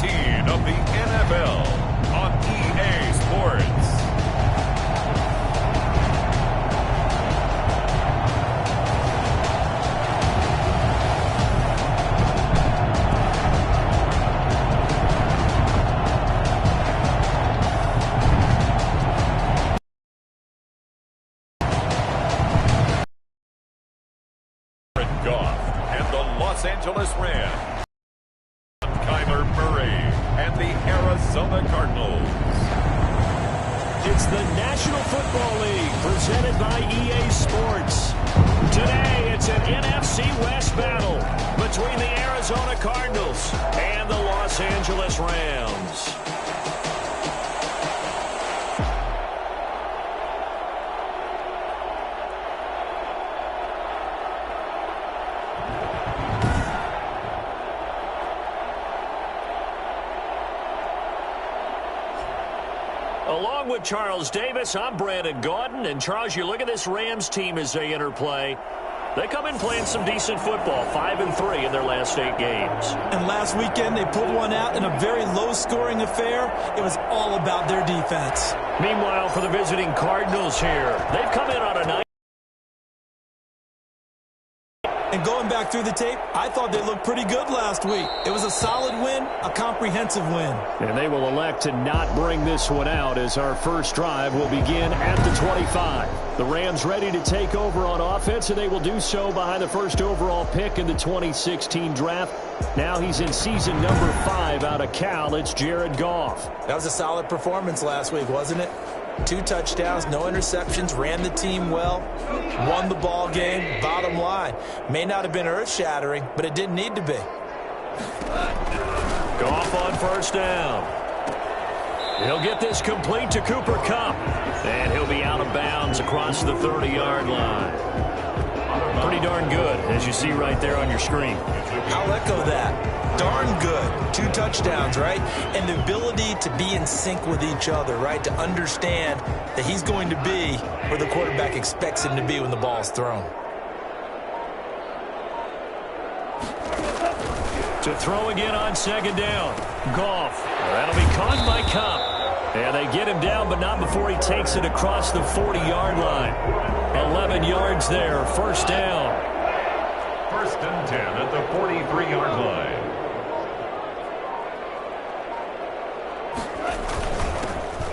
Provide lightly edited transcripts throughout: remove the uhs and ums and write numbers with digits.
17 of the NFL on EA Sports. And the Los Angeles Rams, Kyler Murray and the Arizona Cardinals. It's the National Football League presented by EA Sports. Today it's an NFC West battle between the Arizona Cardinals and the Los Angeles Rams. Along with Charles Davis, I'm Brandon Gaudin. And Charles, you look at this Rams team as they interplay. They come in playing some decent football, 5-3 in their last 8 games. And last weekend, they pulled one out in a very low-scoring affair. It was all about their defense. Meanwhile, for the visiting Cardinals here, they've come in on a night. And going back through the tape, I thought they looked pretty good last week. It was a solid win, a comprehensive win. And they will elect to not bring this one out as our first drive will begin at the 25. The Rams ready to take over on offense, and they will do so behind the first overall pick in the 2016 draft. Now he's in season number 5 out of Cal. It's Jared Goff. That was a solid performance last week, wasn't it? 2 touchdowns, no interceptions, ran the team well, won the ball game. Bottom line, may not have been earth-shattering, but it didn't need to be. Goff on first down. He'll get this complete to Cooper Kupp, and he'll be out of bounds across the 30-yard line. Pretty darn good, as you see right there on your screen. I'll echo that. Darn good. 2 touchdowns, right? And the ability to be in sync with each other, right? To understand that he's going to be where the quarterback expects him to be when the ball's thrown. To throw again on second down. Goff. That'll be caught by Kupp. And they get him down, but not before he takes it across the 40-yard line. 11 yards there, first down. First and 10 at the 43-yard line.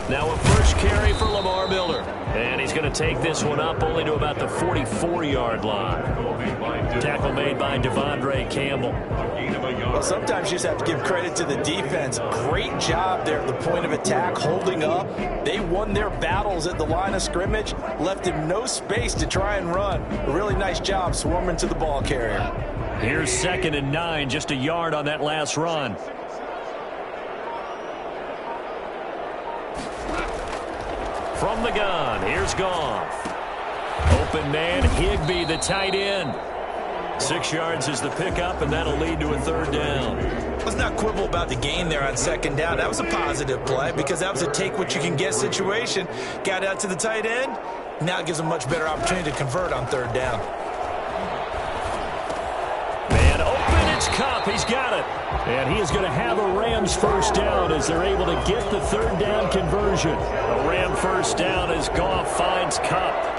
Now a first carry for Lamar Miller. And he's going to take this one up only to about the 44-yard line. Tackle made by Devondre Campbell. Well, sometimes you just have to give credit to the defense. Great job there at the point of attack, holding up. They won their battles at the line of scrimmage, left him no space to try and run. A really nice job swarming to the ball carrier. Here's 2nd and 9, just a yard on that last run. From the gun, here's Goff. Open man, Higbee, the tight end. 6 yards is the pickup, and that'll lead to a 3rd down. Let's not quibble about the gain there on 2nd down. That was a positive play because that was a take-what-you-can-get situation. Got out to the tight end. Now it gives him a much better opportunity to convert on 3rd down. Man open, it's Kupp. He's got it. And he is going to have a Rams first down as they're able to get the 3rd down conversion. A Ram first down as Goff finds Kupp.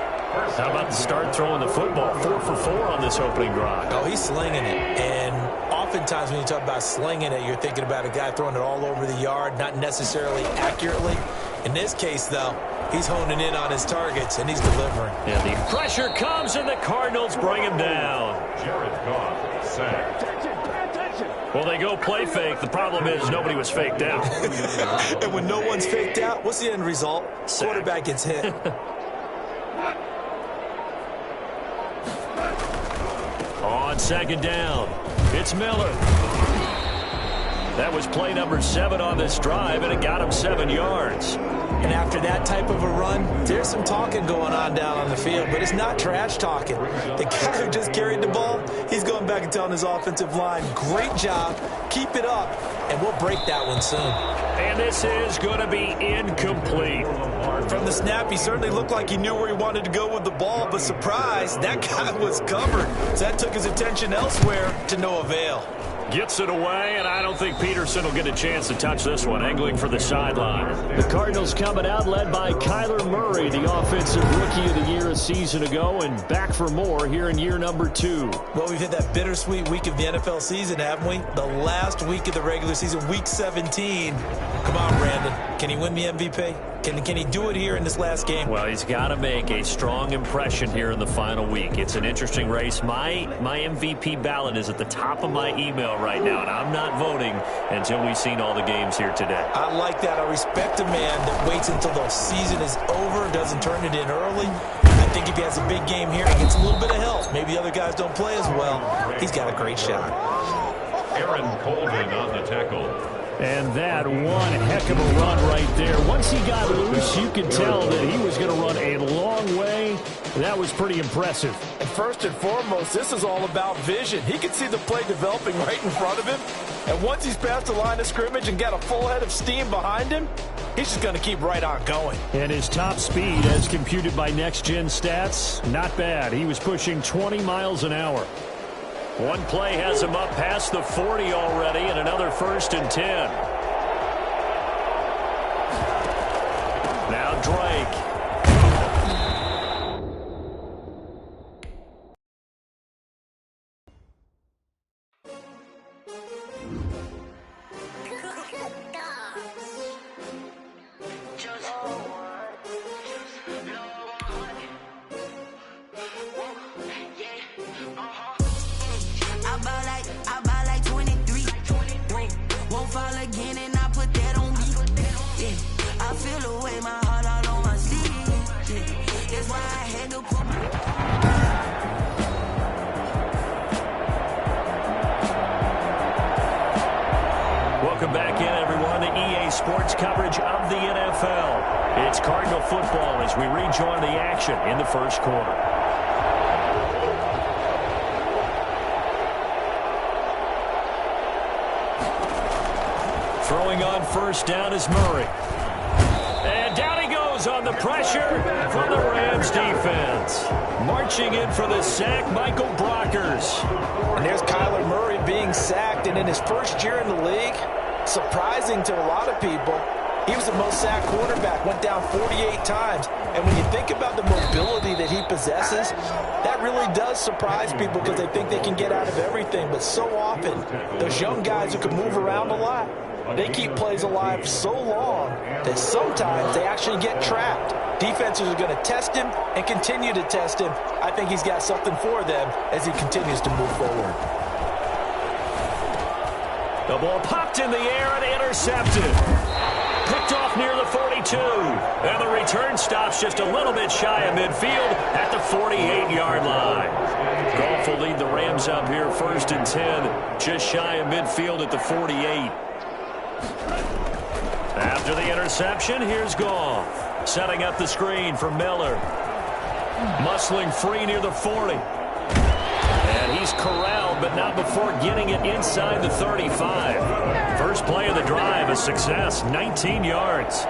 How about the start throwing the football? 4 for 4 on this opening drive. Oh, he's slinging it. And oftentimes when you talk about slinging it, you're thinking about a guy throwing it all over the yard, not necessarily accurately. In this case, though, he's honing in on his targets, and he's delivering. And the pressure comes, and the Cardinals bring him down. Jared Goff sacked. Well, they go play fake. The problem is nobody was faked out. And when no one's faked out, what's the end result? Sack. Quarterback gets hit. On 2nd down, it's Miller. That was play number 7 on this drive, and it got him 7 yards. And after that type of a run, there's some talking going on down on the field, but it's not trash talking. The guy who just carried the ball, he's going back and telling his offensive line, great job, keep it up, and we'll break that one soon. And this is going to be incomplete. From the snap, he certainly looked like he knew where he wanted to go with the ball, but surprise, that guy was covered. So that took his attention elsewhere to no avail. Gets it away, and I don't think Peterson will get a chance to touch this one. Angling for the sideline. The Cardinals coming out led by Kyler Murray, the offensive rookie of the year a season ago, and back for more here in year number 2. Well, we've hit that bittersweet week of the NFL season, haven't we? The last week of the regular season, week 17. Come on, Brandon. Can he win the MVP? Can he do it here in this last game? Well, he's got to make a strong impression here in the final week. It's an interesting race. My MVP ballot is at the top of my email right now, and I'm not voting until we've seen all the games here today. I like that. I respect a man that waits until the season is over, doesn't turn it in early. I think if he has a big game here, he gets a little bit of help. Maybe the other guys don't play as well. He's got a great shot. Aaron Colvin on the tackle. And that one heck of a run right there. Once he got loose, you could tell that he was going to run a long way. That was pretty impressive. And first and foremost, this is all about vision. He can see the play developing right in front of him. And once he's past the line of scrimmage and got a full head of steam behind him, he's just going to keep right on going. And his top speed, as computed by Next Gen Stats, not bad. He was pushing 20 miles an hour. One play has him up past the 40 already, and another 1st and 10. Now Drake. I buy like 23. Won't fall again, and I put that on me. Yeah, I feel the way, my heart all on my sleeve. Yeah, that's why I had to put Welcome back in, everyone, to EA Sports coverage of the NFL. It's Cardinal football as we rejoin the action in the first quarter. Throwing on first down is Murray. And down he goes on the pressure from the Rams defense. Marching in for the sack, Michael Brockers. And there's Kyler Murray being sacked, and in his first year in the league, surprising to a lot of people, he was the most sacked quarterback, went down 48 times. And when you think about the mobility that he possesses, that really does surprise people because they think they can get out of everything. But so often, those young guys who can move around a lot, they keep plays alive so long that sometimes they actually get trapped. Defenses are going to test him and continue to test him. I think he's got something for them as he continues to move forward. The ball popped in the air and intercepted. Picked off near the 42. And the return stops just a little bit shy of midfield at the 48-yard line. Goff will lead the Rams up here 1st and 10, just shy of midfield at the 48. After the interception, here's Goff. Setting up the screen for Miller. Muscling free near the 40. And he's corralled, but not before getting it inside the 35. First play of the drive, a success, 19 yards.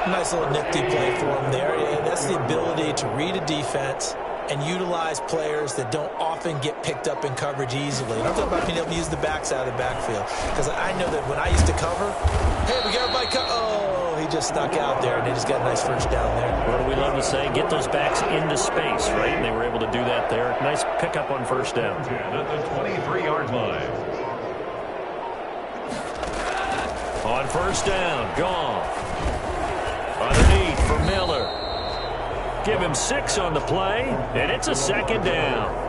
Nice little nifty play for him there. And that's the ability to read a defense and utilize players that don't often get picked up in coverage easily. And I'm talking about being able to use the backside of the backfield. Because I know that when I used to cover, hey, we got everybody oh, he just snuck out there, and they just got a nice first down there. What do we love to say? Get those backs into space, right? And they were able to do that there. Nice pickup on first down. At the 23-yard line. On first down, Goff. Underneath for Miller. Give him 6 on the play, and it's a 2nd down.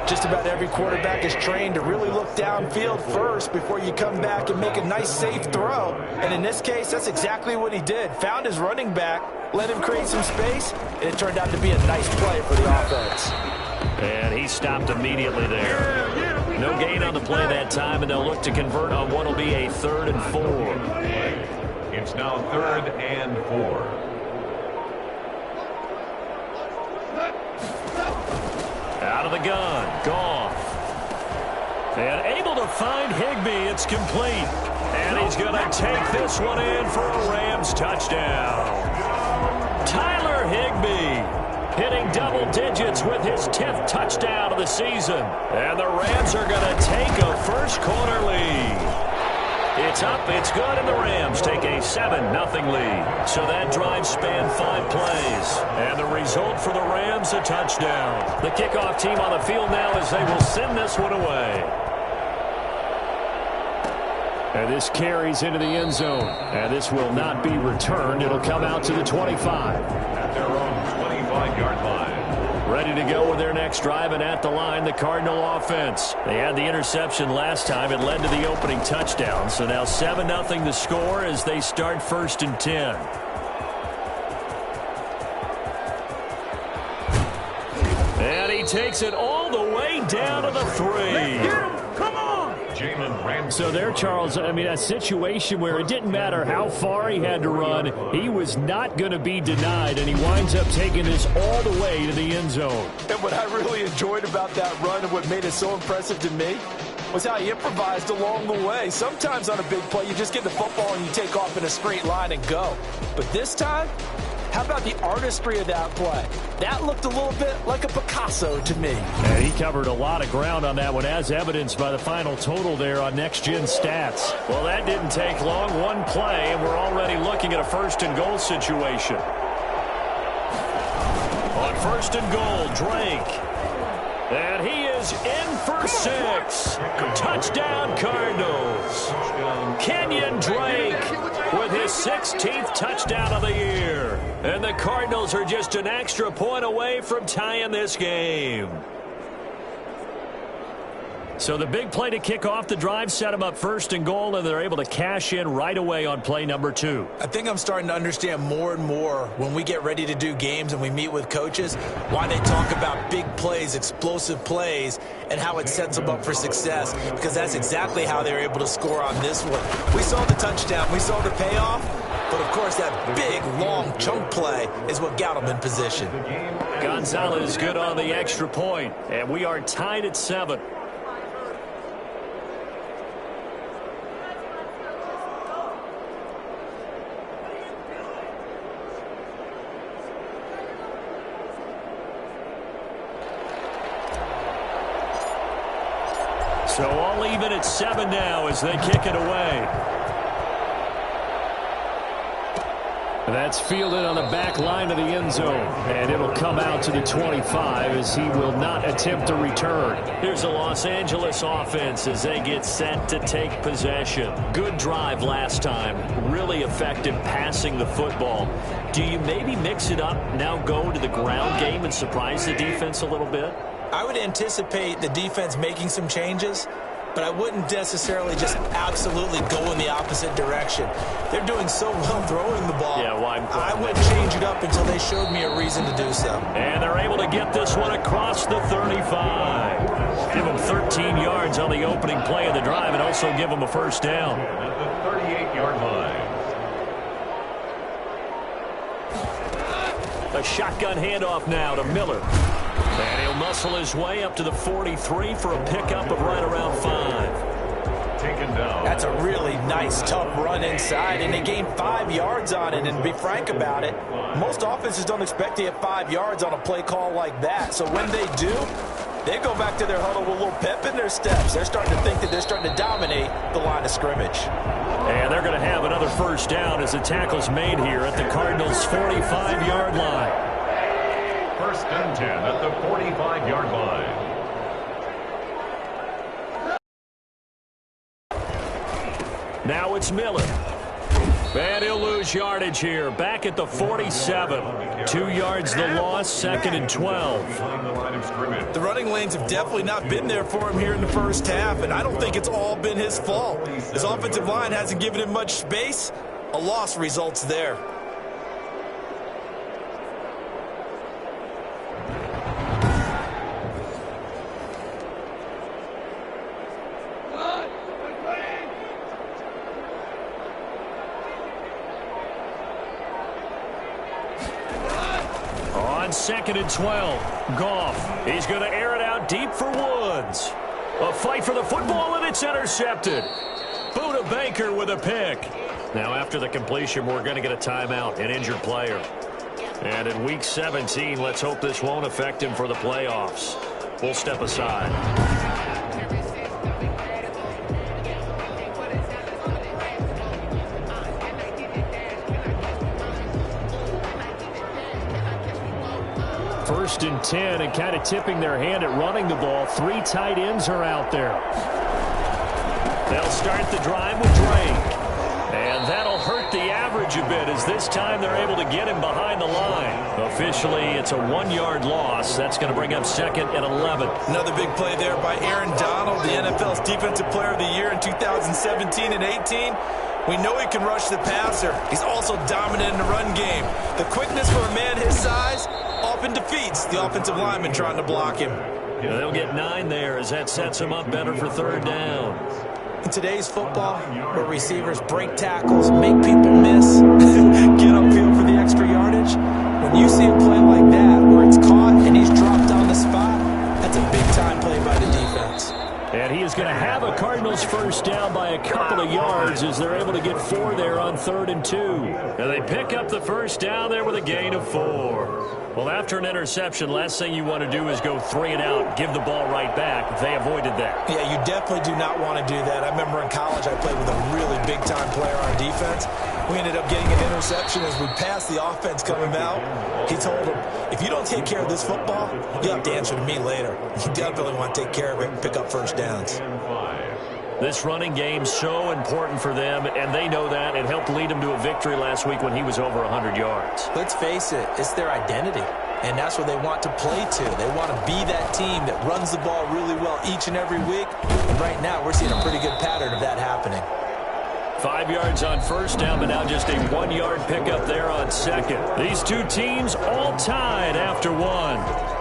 Just about every quarterback is trained to really look downfield first before you come back and make a nice, safe throw. And in this case, that's exactly what he did. Found his running back, let him create some space, and it turned out to be a nice play for the offense. And he stopped immediately there. No gain on the play that time, and they'll look to convert on what will be a 3rd and 4. It's now 3rd and 4. Out of the gun, Goff. And able to find Higbee. It's complete. And he's going to take this one in for a Rams touchdown. Tyler Higbee. hitting double digits with his 10th touchdown of the season. And the Rams are going to take a first-quarter lead. It's up, it's good, and the Rams take a 7-0 lead. So that drive spanned 5 plays. And the result for the Rams, a touchdown. The kickoff team on the field now as they will send this one away. And this carries into the end zone. And this will not be returned. It'll come out to the 25. At their own 25-yard line. Ready to go with their next drive, and at the line, the Cardinal offense. They had the interception last time. It led to the opening touchdown. So now 7-0 the score as they start 1st and 10. And he takes it all the way down to the 3. So there, Charles, I mean, a situation where it didn't matter how far he had to run. He was not going to be denied, and he winds up taking this all the way to the end zone. And what I really enjoyed about that run and what made it so impressive to me was how he improvised along the way. Sometimes on a big play, you just get the football and you take off in a straight line and go. But this time, how about the artistry of that play? That looked a little bit like a Picasso to me. And he covered a lot of ground on that one, as evidenced by the final total there on Next Gen Stats. Well, that didn't take long. One play, and we're already looking at a 1st and goal situation. On 1st and goal, Drake. And he is in for 6. Touchdown, Cardinals. Kenyon Drake with his 16th touchdown of the year. And the Cardinals are just an extra point away from tying this game. So the big play to kick off the drive set them up 1st and goal, and they're able to cash in right away on play number 2. I think I'm starting to understand more and more when we get ready to do games and we meet with coaches why they talk about big plays, explosive plays, and how it sets them up for success, because that's exactly how they were able to score on this one. We saw the touchdown. We saw the payoff. But, of course, that big, long chunk play is what got them in position. Gonzalez good on the extra point, and we are tied at 7. So all even at 7 now as they kick it away. That's fielded on the back line of the end zone. And it'll come out to the 25 as he will not attempt to return. Here's the Los Angeles offense as they get set to take possession. Good drive last time. Really effective passing the football. Do you maybe mix it up, now go to the ground game and surprise the defense a little bit? I would anticipate the defense making some changes, but I wouldn't necessarily just absolutely go in the opposite direction. They're doing so well throwing the ball. Yeah, why? I wouldn't change it up until they showed me a reason to do so. And they're able to get this one across the 35. Give them 13 yards on the opening play of the drive and also give them a 1st down. At the 38-yard line. A shotgun handoff now to Miller. And he'll muscle his way up to the 43 for a pickup of right around 5. Taken down. That's a really nice, tough run inside, and they gained 5 yards on it. And to be frank about it, most offenses don't expect to get 5 yards on a play call like that. So when they do, they go back to their huddle with a little pep in their steps. They're starting to think that they're starting to dominate the line of scrimmage. And they're going to have another 1st down as the tackle's made here at the Cardinals' 45-yard line. 1st and 10 at the 45-yard line. Now it's Miller. And he'll lose yardage here. Back at the 47. 2 yards the loss, 2nd and 12. The running lanes have definitely not been there for him here in the first half, and I don't think it's all been his fault. His offensive line hasn't given him much space. A loss results there. On 2nd and 12, Goff. He's going to air it out deep for Woods. A fight for the football, and it's intercepted. Buda Baker with a pick. Now, after the completion, we're going to get a timeout, an injured player. And in Week 17, let's hope this won't affect him for the playoffs. We'll step aside. First and 10, and kind of tipping their hand at running the ball. 3 tight ends are out there. They'll start the drive with Drake. And that'll hurt the average a bit, as this time they're able to get him behind the line. Officially, it's a 1-yard loss. That's going to bring up 2nd and 11. Another big play there by Aaron Donald, the NFL's Defensive Player of the Year in 2017 and 18. We know he can rush the passer. He's also dominant in the run game. The quickness for a man his size often defeats the offensive lineman trying to block him. Yeah, they'll get 9 there, as that sets him up better for 3rd down. In today's football, where receivers break tackles, make people miss, get upfield for the extra yardage, when you see a play like that where it's caught and he's dropped on the spot, that's a big-time play by the defense. And he is going to have a Cardinals first down by a couple of yards, as they're able to get 4 there on 3rd and 2. And they pick up the first down there with a gain of 4. Well, after an interception, last thing you want to do is go 3 and out, give the ball right back. They avoided that. Yeah, you definitely do not want to do that. I remember in college I played with a really big-time player on defense. We ended up getting an interception as we passed the offense coming out. He told him, if you don't take care of this football, you'll have to answer to me later. You definitely want to take care of it and pick up first downs. This running game's so important for them, and they know that. It helped lead them to a victory last week when he was over 100 yards. Let's face it, it's their identity, and that's what they want to play to. They want to be that team that runs the ball really well each and every week, and right now we're seeing a pretty good pattern of that happening. 5 yards on first down, but now just a 1-yard pickup there on 2nd. These two teams all tied after 1.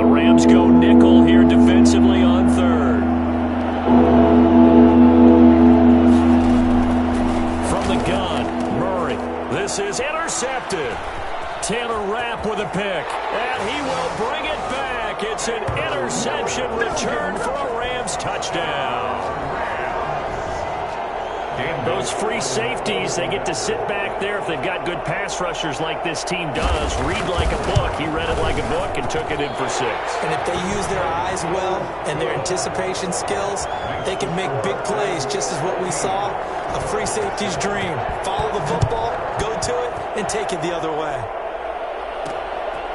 Rams go nickel here defensively on 3rd. From the gun, Murray. This is intercepted. Taylor Rapp with a pick, and he will bring it back. It's an interception return for a Rams touchdown. Those free safeties, they get to sit back there if they've got good pass rushers like this team does. Read like a book. He read it like a book and took it in for 6. And if they use their eyes well and their anticipation skills, they can make big plays, just as what we saw. A free safety's dream. Follow the football, go to it, and take it the other way.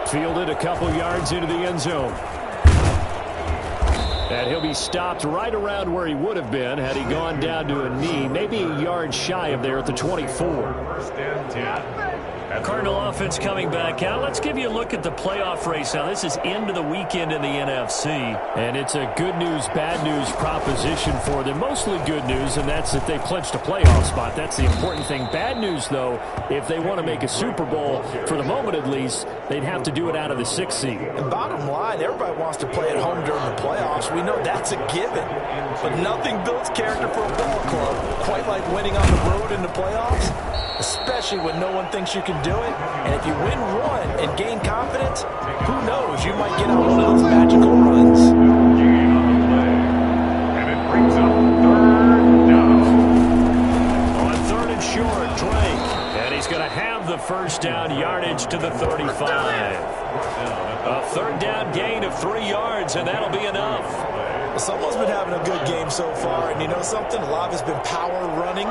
Fielded a couple yards into the end zone. And he'll be stopped right around where he would have been had he gone down to a knee, maybe a yard shy of there at the 24. Cardinal offense coming back out. Let's give you a look at the playoff race now. This is into the weekend in the NFC, and it's a good news, bad news proposition for them. Mostly good news, and that's that they clinched a playoff spot. That's the important thing. Bad news, though, if they want to make a Super Bowl, for the moment at least, they'd have to do it out of the 6th seed. And bottom line, everybody wants to play at home during the playoffs. We know that's a given. But nothing builds character for a ball club quite like winning on the road in the playoffs, especially when no one thinks you can do it. And if you win one and gain confidence, who knows, you might get on one of those magical runs. And it brings up 3rd down. On 3rd and short, Drake. And he's going to have the first down yardage to the 35. A 3rd down gain of 3 yards, and that'll be enough. Someone's been having a good game so far, and you know something? A lot of it's been power running.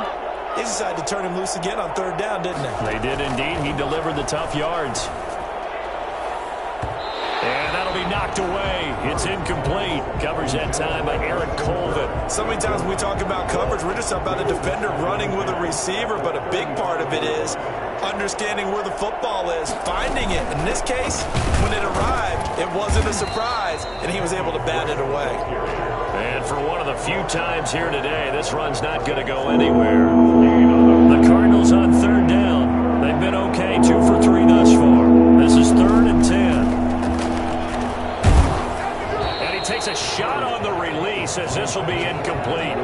They decided to turn him loose again on 3rd down, didn't they? They did indeed. He delivered the tough yards. And that'll be knocked away. It's incomplete. Coverage that time by Aaron Colvin. So many times when we talk about coverage, we're just about a defender running with a receiver, but a big part of it is understanding where the football is, finding it. In this case, when it arrived, it wasn't a surprise, and he was able to bat it away. And for one of the few times here today, this run's not going to go anywhere. The Cardinals on 3rd down. They've been okay, 2 for 3 thus far. This is 3rd and 10. And he takes a shot on the release as this will be incomplete.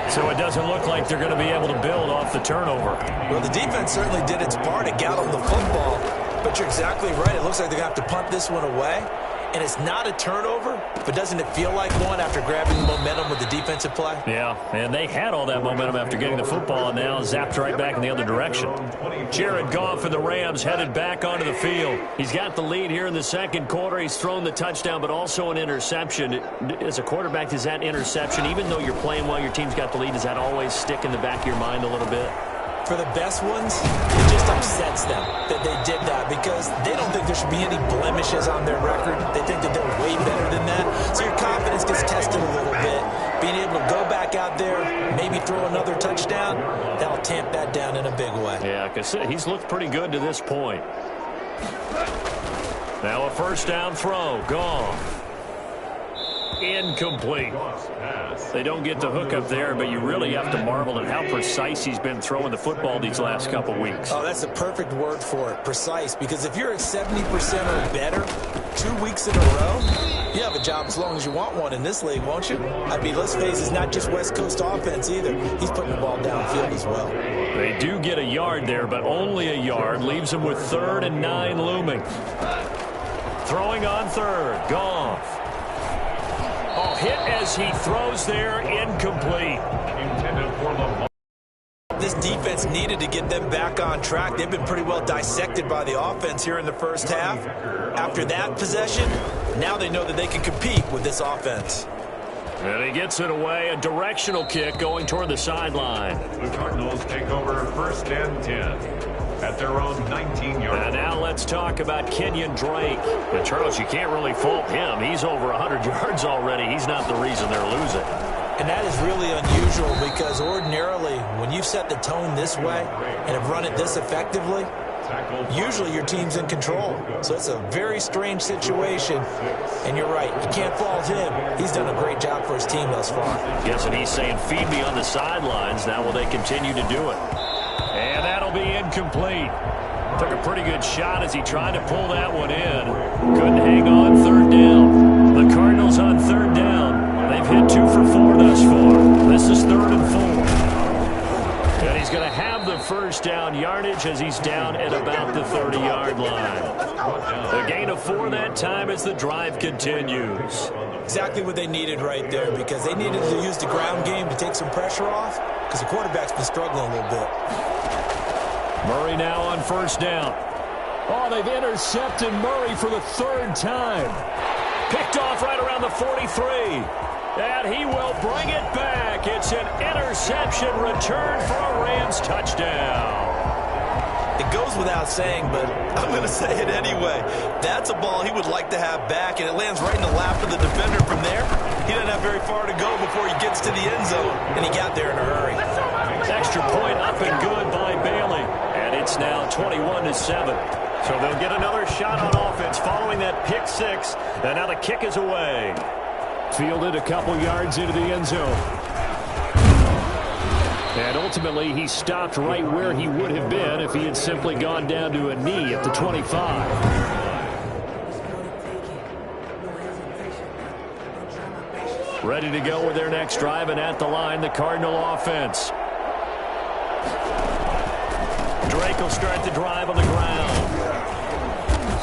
So it doesn't look like they're going to be able to build off the turnover. Well, the defense certainly did its part. It got on the football, but you're exactly right. It looks like they're going to have to punt this one away. And it's not a turnover, but doesn't it feel like one after grabbing the momentum with the defensive play? Yeah, and they had all that momentum after getting the football, and now zapped right back in the other direction. Jared Goff and the Rams headed back onto the field. He's got the lead here in the 2nd quarter. He's thrown the touchdown, but also an interception. As a quarterback, does that interception, even though you're playing well, your team's got the lead, does that always stick in the back of your mind a little bit? For the best ones, it just upsets them that they did that because they don't think there should be any blemishes on their record. They think that they're way better than that. So your confidence gets tested a little bit. Being able to go back out there, maybe throw another touchdown, that'll tamp that down in a big way. Yeah, like I said, he's looked pretty good to this point. Now a 1st down throw, gone. Incomplete. They don't get the hook up there, but you really have to marvel at how precise he's been throwing the football these last couple weeks. Oh, that's the perfect word for it, precise, because if you're at 70% or better 2 weeks in a row, you have a job as long as you want one in this league, won't you? I mean, let's face it, it's not just West Coast offense either. He's putting the ball downfield as well. They do get a yard there, but only a yard. Leaves them with 3rd and 9 looming. Throwing on 3rd, Goff. Oh, hit as he throws there, incomplete. This defense needed to get them back on track. They've been pretty well dissected by the offense here in the 1st half. After that possession, now they know that they can compete with this offense. And he gets it away, a directional kick going toward the sideline. The Cardinals take over 1st and 10 at their own 19-yard. And now let's talk about Kenyon Drake. But Charles, you can't really fault him. He's over 100 yards already. He's not the reason they're losing. And that is really unusual because ordinarily, when you've set the tone this way and have run it this effectively, usually your team's in control. So it's a very strange situation. And you're right, you can't fault him. He's done a great job for his team thus far. Yes, and he's saying, feed me on the sidelines. Now will they continue to do it? And that'll be incomplete. Took a pretty good shot as he tried to pull that one in. Couldn't hang on 3rd down. The Cardinals on 3rd down. They've hit 2 for 4 thus far. This is 3rd and 4. And he's going to have the 1st down yardage as he's down at about the 30-yard line. A gain of 4 that time as the drive continues. Exactly what they needed right there because they needed to use the ground game to take some pressure off because the quarterback's been struggling a little bit. Murray now on 1st down. Oh, they've intercepted Murray for the 3rd time. Picked off right around the 43. And he will bring it back. It's an interception return for a Rams touchdown. It goes without saying, but I'm going to say it anyway. That's a ball he would like to have back, and it lands right in the lap of the defender from there. He doesn't have very far to go before he gets to the end zone, and he got there in a hurry. Extra point up and good by Bailey. And it's now 21-7. So they'll get another shot on offense following that pick six. And now the kick is away. Fielded a couple yards into the end zone. And ultimately, he stopped right where he would have been if he had simply gone down to a knee at the 25. Ready to go with their next drive, and at the line, the Cardinal offense. Drake will start the drive on the ground.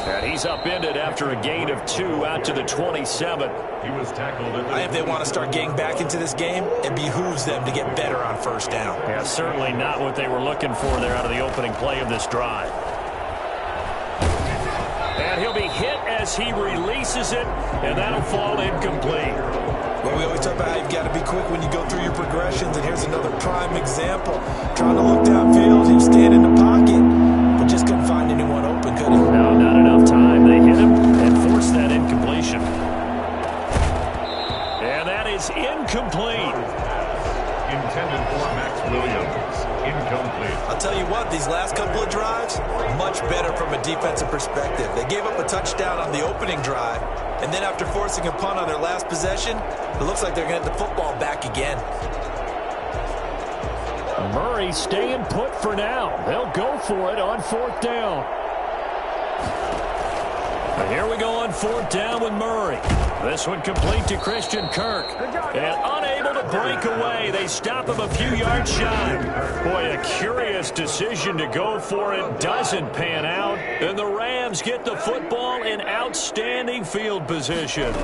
And he's upended after a gain of 2 out to the 27. He was tackled. If they want to start getting back into this game, it behooves them to get better on first down. Yeah, certainly not what they were looking for there out of the opening play of this drive. And he'll be hit as he releases it, and that'll fall incomplete. Well, we always talk about how you've got to be quick when you go through your progressions, and here's another prime example. Trying to look downfield, he was staying in the pocket, but just couldn't find anyone open, could he? No, not enough time. They hit him and forced that incompletion. And that is incomplete. Intended for Max Williams. Incomplete. I'll tell you what, these last couple of drives, much better from a defensive perspective. They gave up a touchdown on the opening drive, and then after forcing a punt on their last possession, it looks like they're going to get the football back again. Murray staying put for now. They'll go for it on 4th down. And here we go on 4th down with Murray. This one complete to Christian Kirk. And unable to break away. They stop him a few yards shy. Boy, a curious decision to go for it. Doesn't pan out. And the Rams get the football in outstanding field position.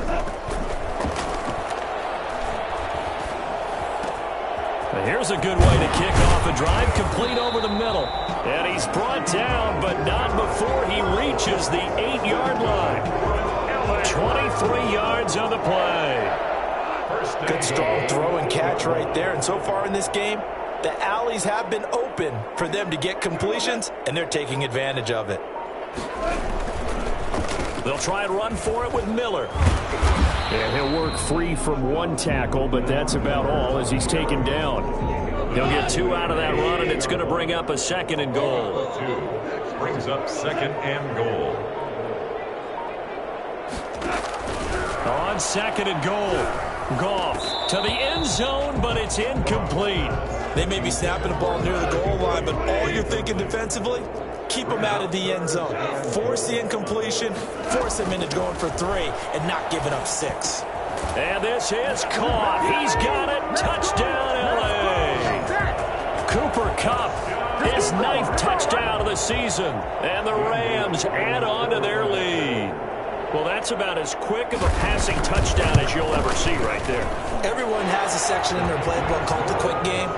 And here's a good way to kick off a drive, complete over the middle. And he's brought down, but not before he reaches the 8-yard line. 23 yards on the play. Good strong throw and catch right there. And so far in this game, the alleys have been open for them to get completions, and they're taking advantage of it. They'll try and run for it with Miller. And he'll work free from one tackle, but that's about all as he's taken down. He'll get 2 out of that run, and it's going to bring up a 2nd and goal. 2 brings up 2nd and goal. On 2nd and goal, Goff to the end zone, but it's incomplete. They may be snapping the ball near the goal line, but all you're thinking defensively, keep them out of the end zone. Force the incompletion, force them into going for 3, and not giving up 6. And this is caught. He's got it. Touchdown, L.A. Cooper Kupp, his 9th touchdown of the season. And the Rams add on to their lead. Well, that's about as quick of a passing touchdown as you'll ever see right there. Everyone has a section in their playbook called the quick game.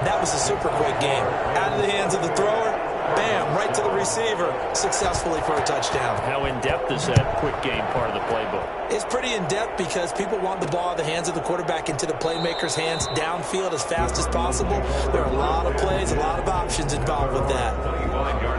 That was a super quick game. Out of the hands of the thrower, bam, right to the receiver, successfully for a touchdown. How in-depth is that quick game part of the playbook? It's pretty in-depth because people want the ball in the hands of the quarterback into the playmaker's hands downfield as fast as possible. There are a lot of plays, a lot of options involved with that.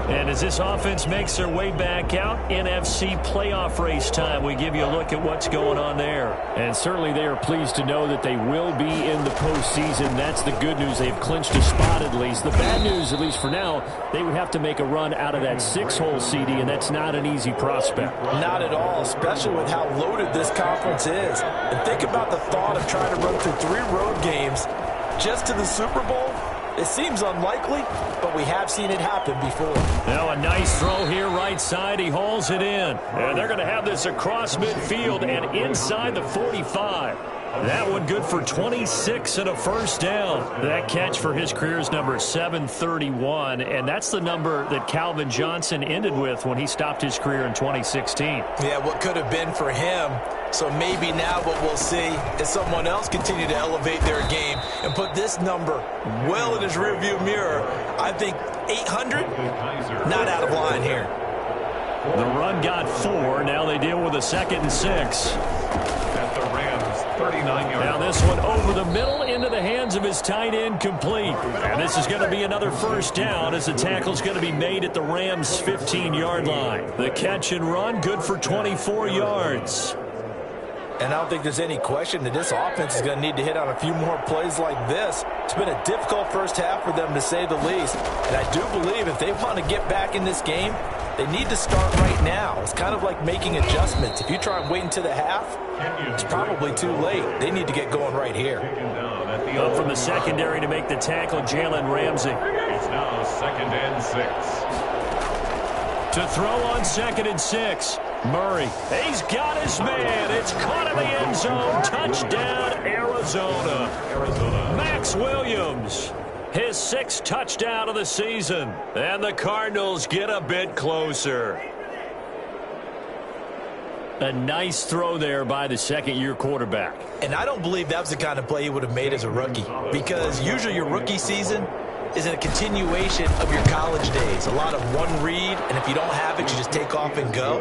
And as this offense makes their way back out, NFC playoff race time, we give you a look at what's going on there. And certainly they are pleased to know that they will be in the postseason. That's the good news. They've clinched a spot at least. The bad news, at least for now, they would have to make a run out of that 6-hole seeding, and that's not an easy prospect. Not at all, especially with how loaded this conference is. And think about the thought of trying to run through 3 road games just to the Super Bowl. It seems unlikely, but we have seen it happen before. Now a nice throw here right side. He hauls it in. And they're going to have this across midfield and inside the 45. That one good for 26 and a first down. That catch for his career is number 731, and that's the number that Calvin Johnson ended with when he stopped his career in 2016. Yeah, what could have been for him. So maybe now what we'll see is someone else continue to elevate their game and put this number well in his rearview mirror. I think 800, not out of line here. The run got 4. Now they deal with a 2nd and 6. At the Rams, 39 yards. Now this one over the middle into the hands of his tight end, complete. And this is going to be another first down as the tackle's going to be made at the Rams' 15-yard line. The catch and run good for 24 yards. And I don't think there's any question that this offense is going to need to hit on a few more plays like this. It's been a difficult first half for them, to say the least. And I do believe if they want to get back in this game, they need to start right now. It's kind of like making adjustments. If you try and wait until the half, it's probably too late. They need to get going right here. Up from the secondary to make the tackle, Jalen Ramsey. It's now 2nd and 6. To throw on 2nd and 6. Murray. He's got his man. It's caught in the end zone. Touchdown, Arizona. Max Williams. His 6th touchdown of the season. And the Cardinals get a bit closer. A nice throw there by the second-year quarterback. And I don't believe that was the kind of play he would have made as a rookie, because usually your rookie season is a continuation of your college days. A lot of one read, and if you don't have it, you just take off and go.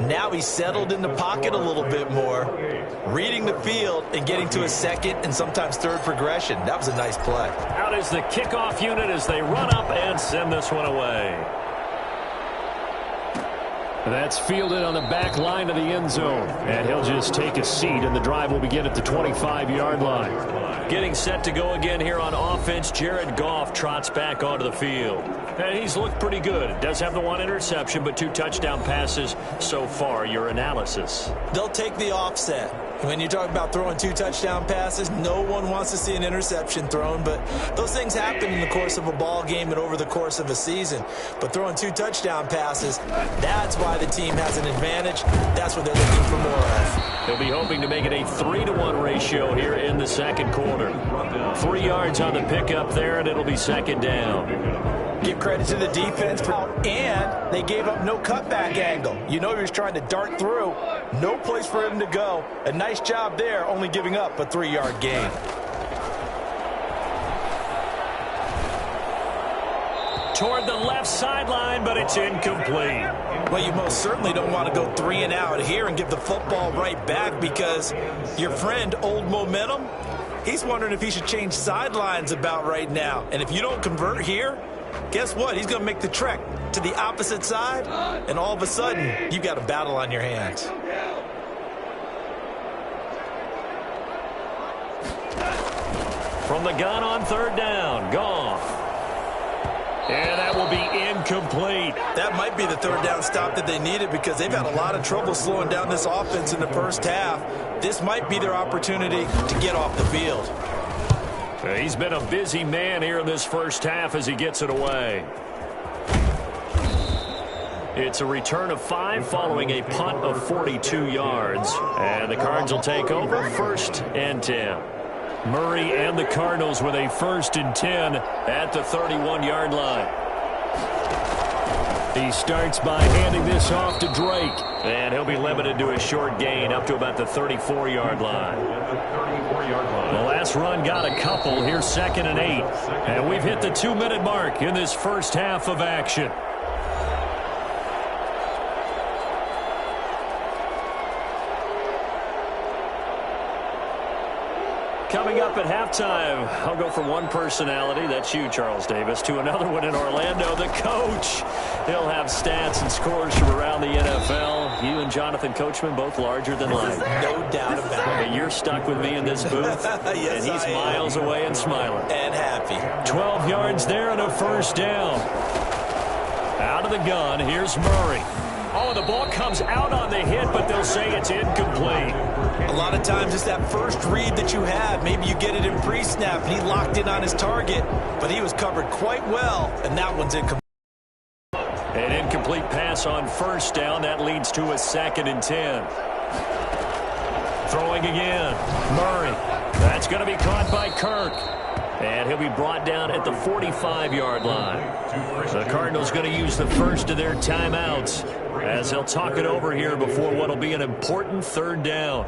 Now he's settled in the pocket a little bit more, reading the field and getting to a second and sometimes third progression. That was a nice play. Out is the kickoff unit as they run up and send this one away. That's fielded on the back line of the end zone. And he'll just take a seat, and the drive will begin at the 25-yard line. Getting set to go again here on offense, Jared Goff trots back onto the field. And he's looked pretty good. Does have the 1 interception, but 2 touchdown passes so far. Your analysis? They'll take the offset. When you talk about throwing 2 touchdown passes, no one wants to see an interception thrown, but those things happen in the course of a ball game and over the course of a season. But throwing 2 touchdown passes, that's why the team has an advantage. That's what they're looking for more of. They'll be hoping to make it a 3-to-1 ratio here in the second quarter. 3 yards on the pickup there, and it'll be 2nd down. Give credit to the defense, and they gave up no cutback angle. You know he was trying to dart through. No place for him to go. A nice job there, only giving up a 3-yard gain. Toward the left sideline, but it's incomplete. Well, you most certainly don't want to go 3 and out here and give the football right back, because your friend, Old Momentum, he's wondering if he should change sidelines about right now. And if you don't convert here, guess what? He's going to make the trek to the opposite side, and all of a sudden, you've got a battle on your hands. From the gun on 3rd down, Goff. And that will be incomplete. That might be the 3rd down stop that they needed, because they've had a lot of trouble slowing down this offense in the first half. This might be their opportunity to get off the field. He's been a busy man here in this first half as he gets it away. It's a return of 5 following a punt of 42 yards. And the Cards will take over 1st and 10. Murray and the Cardinals with a 1st and 10 at the 31-yard line. He starts by handing this off to Drake. And he'll be limited to a short gain up to about the 34-yard line. The last run got a couple. Here's 2nd and 8. And we've hit the 2-minute mark in this first half of action. Coming up at halftime, I'll go from one personality, that's you, Charles Davis, to another one in Orlando, the coach. He'll have stats and scores from around the NFL. You and Jonathan Coachman, both larger than life. No doubt about it. And you're stuck with me in this booth, yes, and he's miles away and smiling. And happy. 12 yards there and a 1st down. Out of the gun, here's Murray. Oh, the ball comes out on the hit, but they'll say it's incomplete. A lot of times it's that first read that you have. Maybe you get it in pre-snap, and he locked in on his target, but he was covered quite well, and that one's incomplete. An incomplete pass on 1st down. That leads to a 2nd and 10. Throwing again. Murray. That's going to be caught by Kirk. And he'll be brought down at the 45-yard line. The Cardinals going to use the first of their timeouts as they'll talk it over here before what will be an important 3rd down.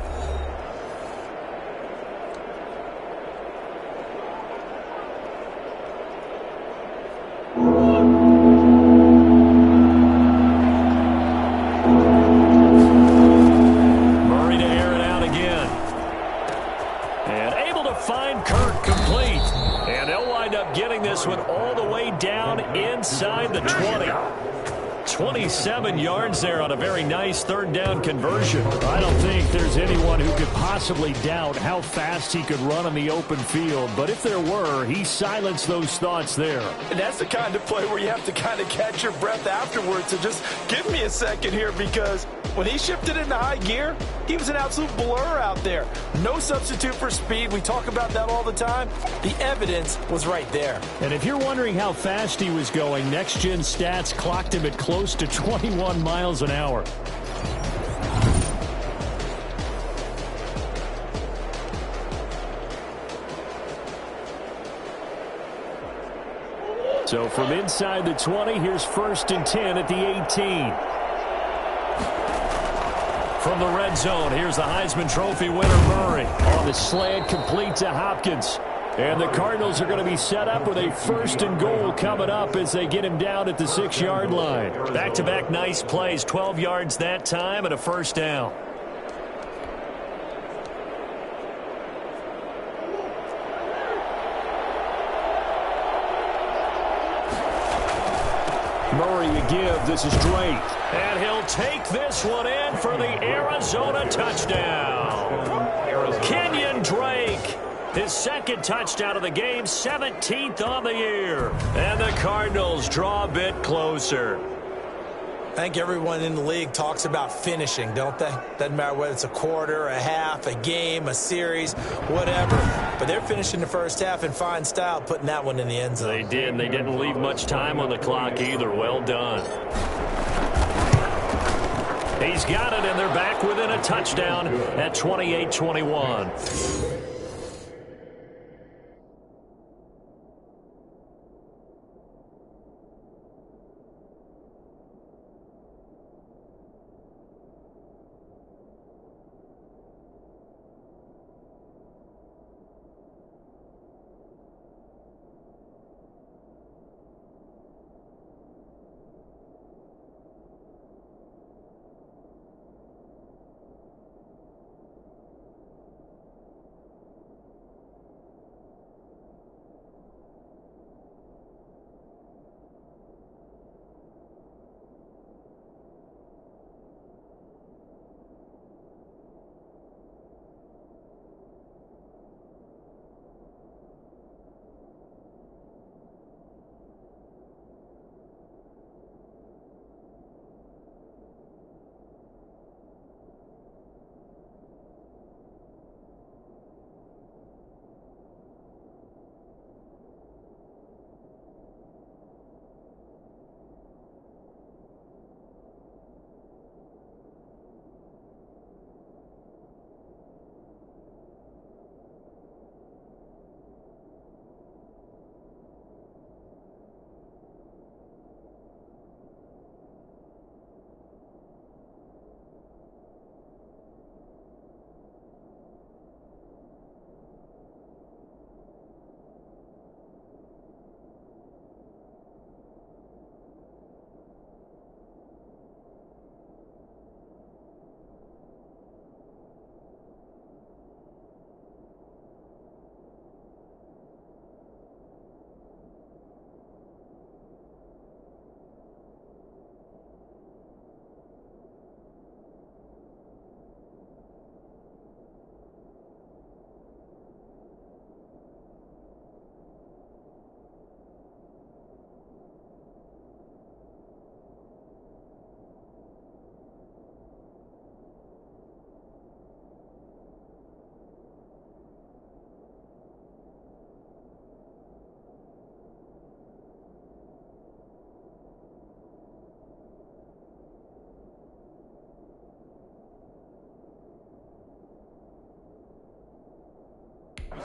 Murray to air it out again. And able to find Kirk complete. And they'll wind up getting this one all the way down inside the 20. 27 yards there on a very nice third down conversion. I don't think there's anyone who could possibly doubt how fast he could run on the open field. But if there were, he silenced those thoughts there. And that's the kind of play where you have to kind of catch your breath afterwards and just give me a second here, because when he shifted into high gear, he was an absolute blur out there. No substitute for speed. We talk about that all the time. The evidence was right there. And if you're wondering how fast he was going, Next Gen Stats clocked him at close to 21 miles an hour. So from inside the 20, here's 1st and 10 at the 18. From the red zone, here's the Heisman Trophy winner Murray. On the slant, complete to Hopkins. And the Cardinals are going to be set up with a 1st and goal coming up as they get him down at the 6-yard line. Back-to-back nice plays, 12 yards that time and a 1st down. Murray a give. This is Drake. And he'll take this one in for the Arizona touchdown. Kenyon Drake. His 2nd touchdown of the game, 17th on the year. And the Cardinals draw a bit closer. I think everyone in the league talks about finishing, don't they? Doesn't matter whether it's a quarter, a half, a game, a series, whatever. But they're finishing the first half in fine style, putting that one in the end zone. They did, and they didn't leave much time on the clock either. Well done. He's got it, and they're back within a touchdown at 28-21.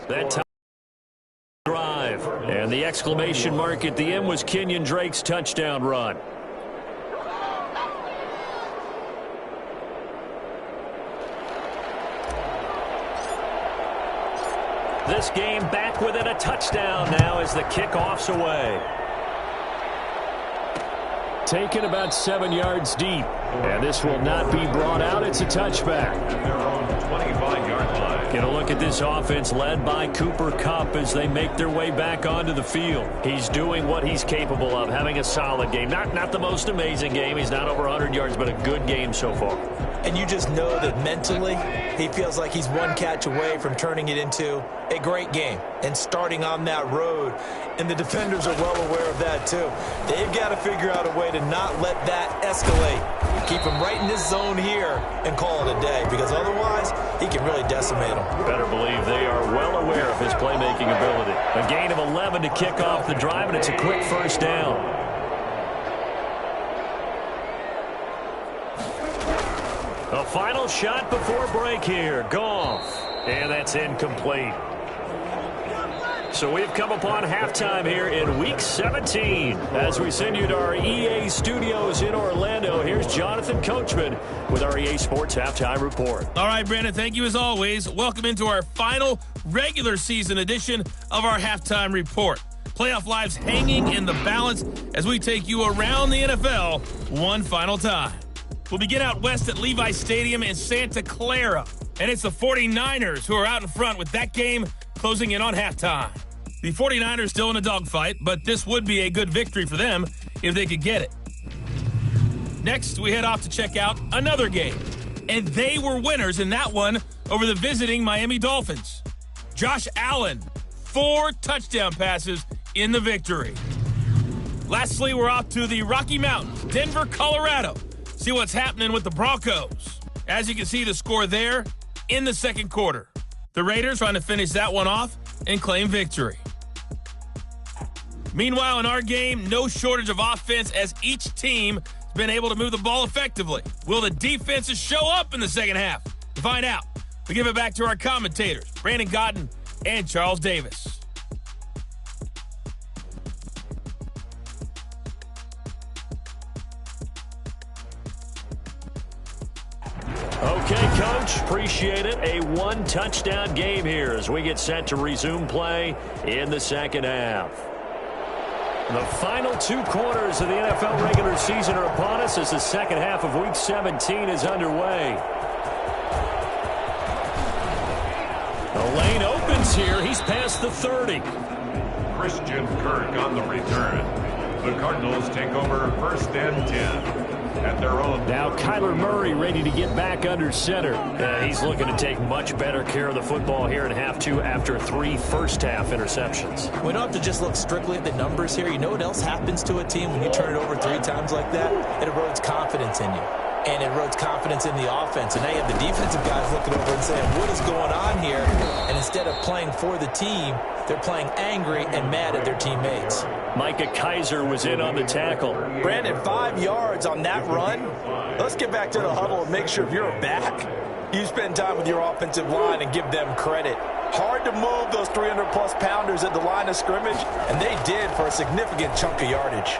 That time drive. And the exclamation mark at the end was Kenyon Drake's touchdown run. This game back within a touchdown now as the kickoff's away. Taken about 7 yards deep. And this will not be brought out. It's a touchback. They're on the 25-yard line. Get a look at this offense led by Cooper Kupp as they make their way back onto the field. He's doing what he's capable of, having a solid game. Not the most amazing game. He's not over 100 yards, but a good game so far. And you just know that mentally he feels like he's one catch away from turning it into a great game and starting on that road. And the defenders are well aware of that too. They've got to figure out a way to not let that escalate. Keep him right in this zone here and call it a day, because otherwise he can really decimate them. Better believe they are well aware of his playmaking ability. A gain of 11 to kick off the drive, and it's a quick first down. A final shot before break here. Goff. And that's incomplete. So we've come upon halftime here in Week 17. As we send you to our EA studios in Orlando, here's Jonathan Coachman with our EA Sports Halftime Report. All right, Brandon, thank you as always. Welcome into our final regular season edition of our Halftime Report. Playoff lives hanging in the balance as we take you around the NFL one final time. We'll begin out west at Levi Stadium in Santa Clara. And it's the 49ers who are out in front with that game closing in on halftime. The 49ers still in a dogfight, but this would be a good victory for them if they could get it. Next, we head off to check out another game. And they were winners in that one over the visiting Miami Dolphins. Josh Allen, 4 touchdown passes in the victory. Lastly, we're off to the Rocky Mountains, Denver, Colorado. See what's happening with the Broncos. As you can see, the score there in the second quarter. The Raiders trying to finish that one off and claim victory. Meanwhile, in our game, no shortage of offense as each team has been able to move the ball effectively. Will the defenses show up in the second half? To find out, we give it back to our commentators, Brandon Godden and Charles Davis. Okay, Coach, appreciate it. A one-touchdown game here as we get set to resume play in the second half. The final 2 quarters of the NFL regular season are upon us as the second half of Week 17 is underway. The lane opens here. He's past the 30. Christian Kirk on the return. The Cardinals take over 1st and 10. At their own. Now Kyler Murray ready to get back under center. He's looking to take much better care of the football here in half 2 after 3 first-half interceptions. We don't have to just look strictly at the numbers here. You know what else happens to a team when you turn it over 3 times like that? It erodes confidence in you. And it erodes confidence in the offense. And now you have the defensive guys looking over and saying, what is going on here? And instead of playing for the team, they're playing angry and mad at their teammates. Micah Kiser was in on the tackle. Brandon, 5 yards on that run. Let's get back to the huddle and make sure if you're back, you spend time with your offensive line and give them credit. Hard to move those 300-plus pounders at the line of scrimmage, and they did for a significant chunk of yardage.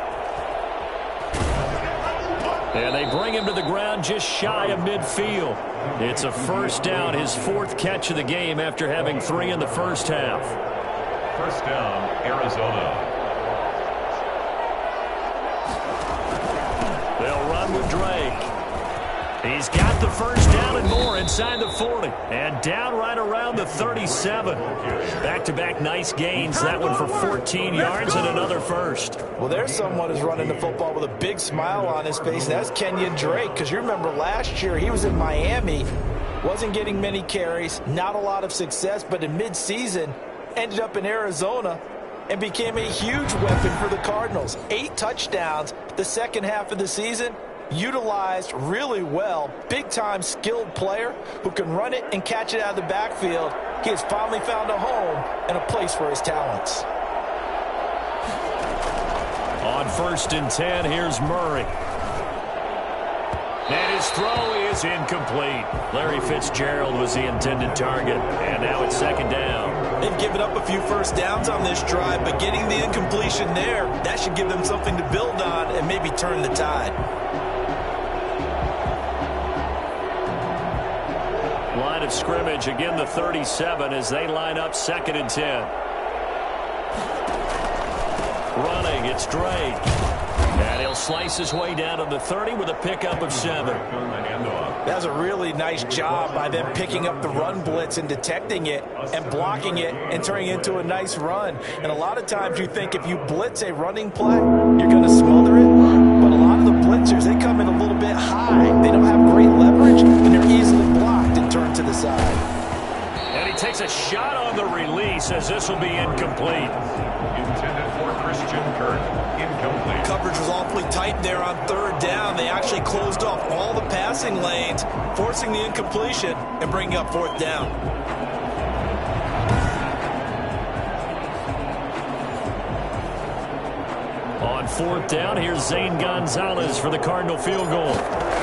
And they bring him to the ground just shy of midfield. It's a first down, his 4th catch of the game after having 3 in the first half. First down, Arizona. They'll run with Drake. He's got the first down and more inside the 40. And down right around the 37. Back-to-back nice gains. That one for 14 yards and another first. Well, there's someone who's running the football with a big smile on his face. That's Kenyon Drake, because you remember last year he was in Miami. Wasn't getting many carries, not a lot of success, but in midseason ended up in Arizona and became a huge weapon for the Cardinals. 8 touchdowns the second half of the season. Utilized really well. Big-time skilled player who can run it and catch it out of the backfield. He has finally found a home and a place for his talents. On 1st and 10, here's Murray. And his throw is incomplete. Larry Fitzgerald was the intended target. And now it's 2nd down. They've given up a few first downs on this drive, but getting the incompletion there, that should give them something to build on and maybe turn the tide. Line of scrimmage, again the 37 as they line up 2nd and 10. Running, it's Drake. And he'll slice his way down to the 30 with a pickup of 7. That was a really nice job by them picking up the run blitz and detecting it and blocking it and turning it into a nice run. And a lot of times you think if you blitz a running play, you're going to smother it. But a lot of the blitzers, they come in a little bit high. They don't have great leverage, and they're easily blocked and turned to the side. And he takes a shot on the release as this will be incomplete. Intended for Christian Kirk. Incomplete. Coverage was awfully tight there on third down. They actually closed off all the passing lanes, forcing the incompletion and bringing up fourth down. On fourth down, here's Zane Gonzalez for the Cardinal field goal.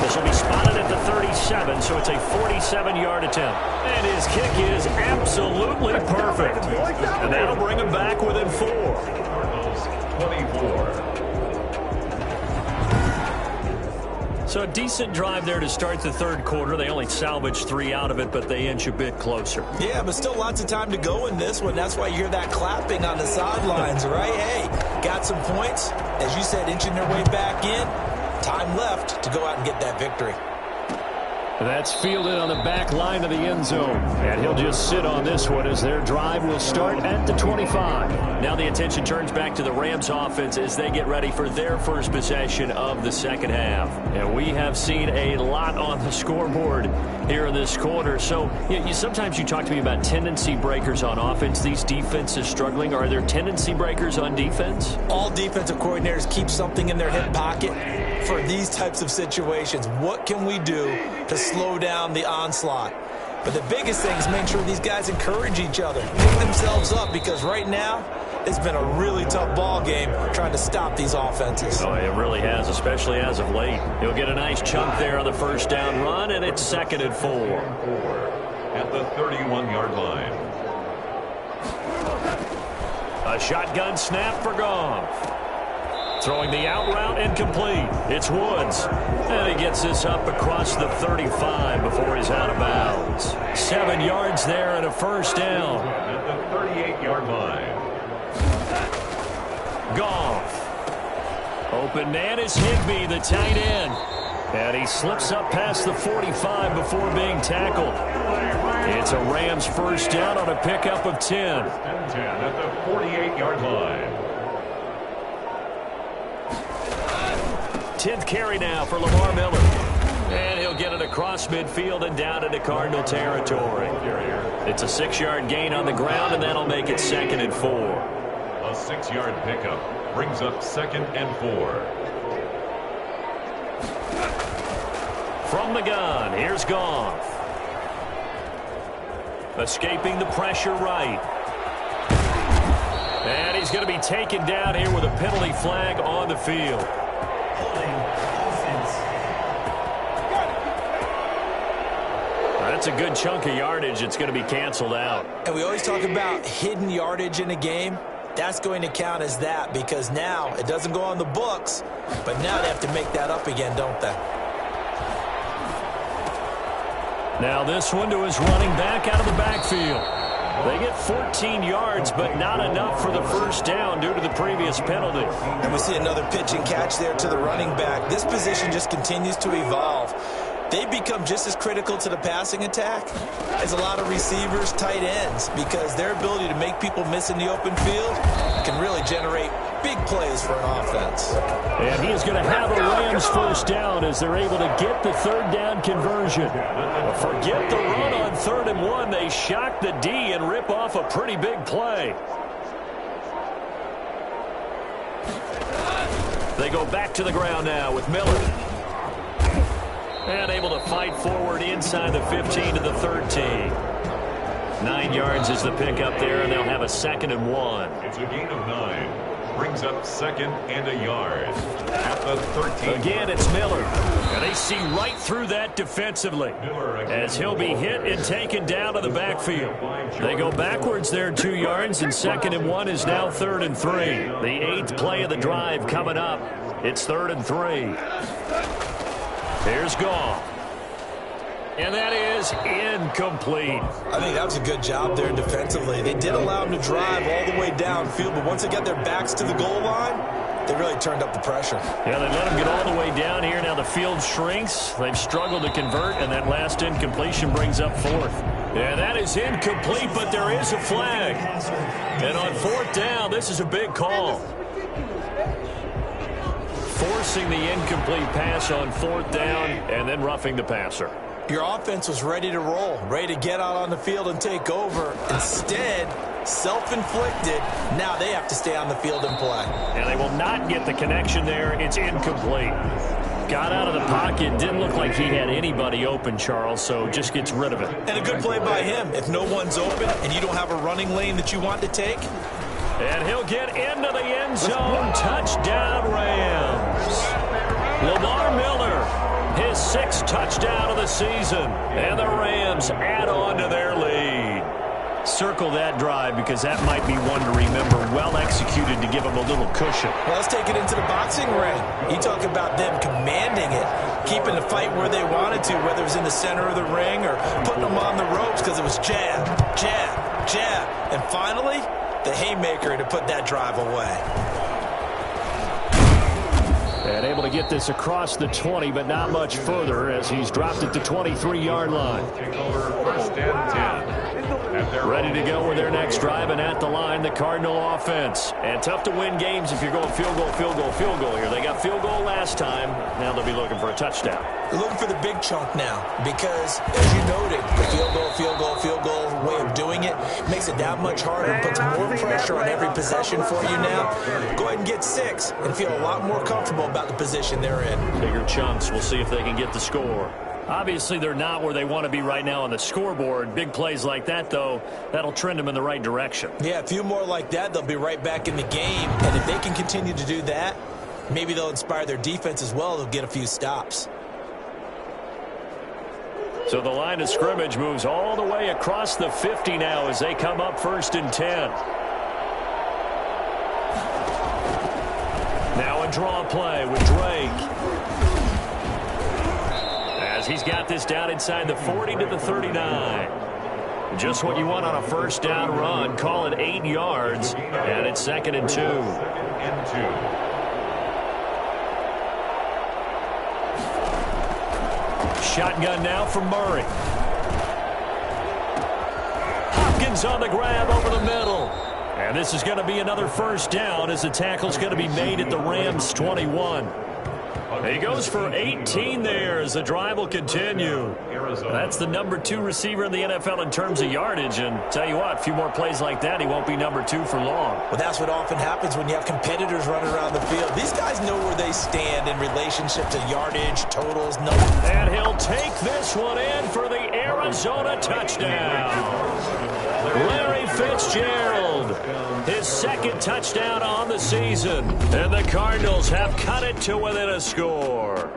This will be spotted at the 37, so it's a 47-yard attempt. And his kick is absolutely perfect. And that'll bring him back within 4. Cardinals 24. So a decent drive there to start the third quarter. They only salvaged 3 out of it, but they inch a bit closer. Yeah, but still lots of time to go in this one. That's why you hear that clapping on the sidelines, right? Hey, got some points. As you said, inching their way back in. Time left to go out and get that victory. That's fielded on the back line of the end zone. And he'll just sit on this one as their drive will start at the 25. Now the attention turns back to the Rams offense as they get ready for their first possession of the second half. And we have seen a lot on the scoreboard here in this quarter. So sometimes you talk to me about tendency breakers on offense. These defenses struggling. Are there tendency breakers on defense? All defensive coordinators keep something in their hip pocket for these types of situations. What can we do to slow down the onslaught? But the biggest thing is make sure these guys encourage each other, pick themselves up, because right now it's been a really tough ball game trying to stop these offenses. Oh, it really has, especially as of late. He'll get a nice chunk there on the first down run, and it's 2nd and 4. At the 31-yard line. A shotgun snap for Goff. Throwing the out route incomplete. It's Woods. And he gets this up across the 35 before he's out of bounds. 7 yards there and a first down. At the 38-yard line. Goff. Open man is Higbee, the tight end. And he slips up past the 45 before being tackled. It's a Rams first down on a pickup of 10. And 10 at the 48-yard line. 10th carry now for Lamar Miller. And he'll get it across midfield and down into Cardinal territory. It's a 6-yard gain on the ground, and that'll make it 2nd and 4. A 6-yard pickup brings up 2nd and 4. From the gun, here's Goff. Escaping the pressure right. And he's going to be taken down here with a penalty flag on the field. That's a good chunk of yardage. It's going to be canceled out. And we always talk about hidden yardage in a game. That's going to count as that, because now it doesn't go on the books, but now they have to make that up again, don't they? Now this one to his running back out of the backfield. They get 14 yards, but not enough for the first down due to the previous penalty. And we see another pitch and catch there to the running back. This position just continues to evolve. They become just as critical to the passing attack as a lot of receivers, tight ends, because their ability to make people miss in the open field can really generate big plays for an offense. And he is going to have a Rams first down as they're able to get the third down conversion. Forget the run on 3rd and 1. They shock the D and rip off a pretty big play. They go back to the ground now with Miller. And able to fight forward inside the 15 to the 13. 9 yards is the pickup there, and they'll have a 2nd and 1. It's a gain of 9. Brings up 2nd and a yard. At the 13. Again, it's Miller. And they see right through that defensively as he'll be hit and taken down to the backfield. They go backwards there 2 yards, and 2nd and 1 is now 3rd and 3. The 8th play of the drive coming up. It's 3rd and 3. Here's Goff. And that is incomplete. I think that was a good job there defensively. They did allow them to drive all the way downfield, but once they got their backs to the goal line, they really turned up the pressure. Yeah, they let him get all the way down here. Now the field shrinks. They've struggled to convert, and that last incompletion brings up fourth. Yeah, that is incomplete, but there is a flag. And on fourth down, this is a big call. Forcing the incomplete pass on fourth down and then roughing the passer. Your offense was ready to roll, ready to get out on the field and take over. Instead, self-inflicted, now they have to stay on the field and play. And they will not get the connection there. It's incomplete. Got out of the pocket. Didn't look like he had anybody open, Charles, so just gets rid of it. And a good play by him. If no one's open and you don't have a running lane that you want to take. And he'll get into the end zone. Touchdown, Rams. Lamar Miller, his 6th touchdown of the season. And the Rams add on to their lead. Circle that drive because that might be one to remember. Well executed to give them a little cushion. Well, let's take it into the boxing ring. You talk about them commanding it, keeping the fight where they wanted to, whether it was in the center of the ring or putting them on the ropes because it was jab, jab, jab. And finally, the haymaker to put that drive away. And able to get this across the 20, but not much further as he's dropped it to 23-yard line. Take over first and 10. Ready to go with their next drive, and at the line, the Cardinal offense. And tough to win games if you're going field goal, field goal, field goal here. They got field goal last time. Now they'll be looking for a touchdown. They're looking for the big chunk now because, as you noted, the field goal, field goal, field goal way of doing it makes it that much harder and puts more pressure on every possession for you now. Go ahead and get 6 and feel a lot more comfortable about the position they're in. Bigger chunks. We'll see if they can get the score. Obviously, they're not where they want to be right now on the scoreboard. Big plays like that, though, that'll trend them in the right direction. Yeah, a few more like that, they'll be right back in the game. And if they can continue to do that, maybe they'll inspire their defense as well. They'll get a few stops. So the line of scrimmage moves all the way across the 50 now as they come up 1st and 10. Now a draw play with Drake. As he's got this down inside the 40 to the 39. Just what you want on a first down run. Call it 8 yards. And it's 2nd and 2. Shotgun now from Murray. Hopkins on the grab over the middle. And this is going to be another first down as the tackle's going to be made at the Rams 21. He goes for 18 there as the drive will continue. That's the number 2 receiver in the NFL in terms of yardage. And tell you what, a few more plays like that, he won't be number 2 for long. Well, that's what often happens when you have competitors running around the field. These guys know where they stand in relationship to yardage, totals. No. And he'll take this one in for the Arizona touchdown. Larry Fitzgerald, his 2nd touchdown on the season. And the Cardinals have cut it to within a score.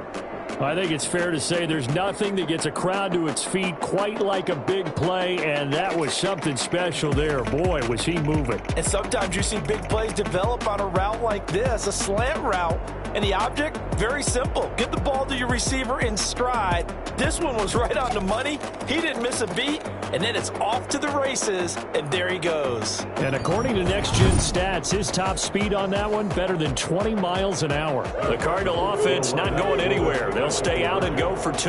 I think it's fair to say there's nothing that gets a crowd to its feet quite like a big play, and that was something special there. Boy, was he moving. And sometimes you see big plays develop on a route like this, a slant route. And the object, very simple. Get the ball to your receiver in stride. This one was right on the money. He didn't miss a beat. And then it's off to the races, and there he goes. And according to Next Gen Stats, his top speed on that one, better than 20 miles an hour. The Cardinal offense not going anywhere. They'll stay out and go for 2.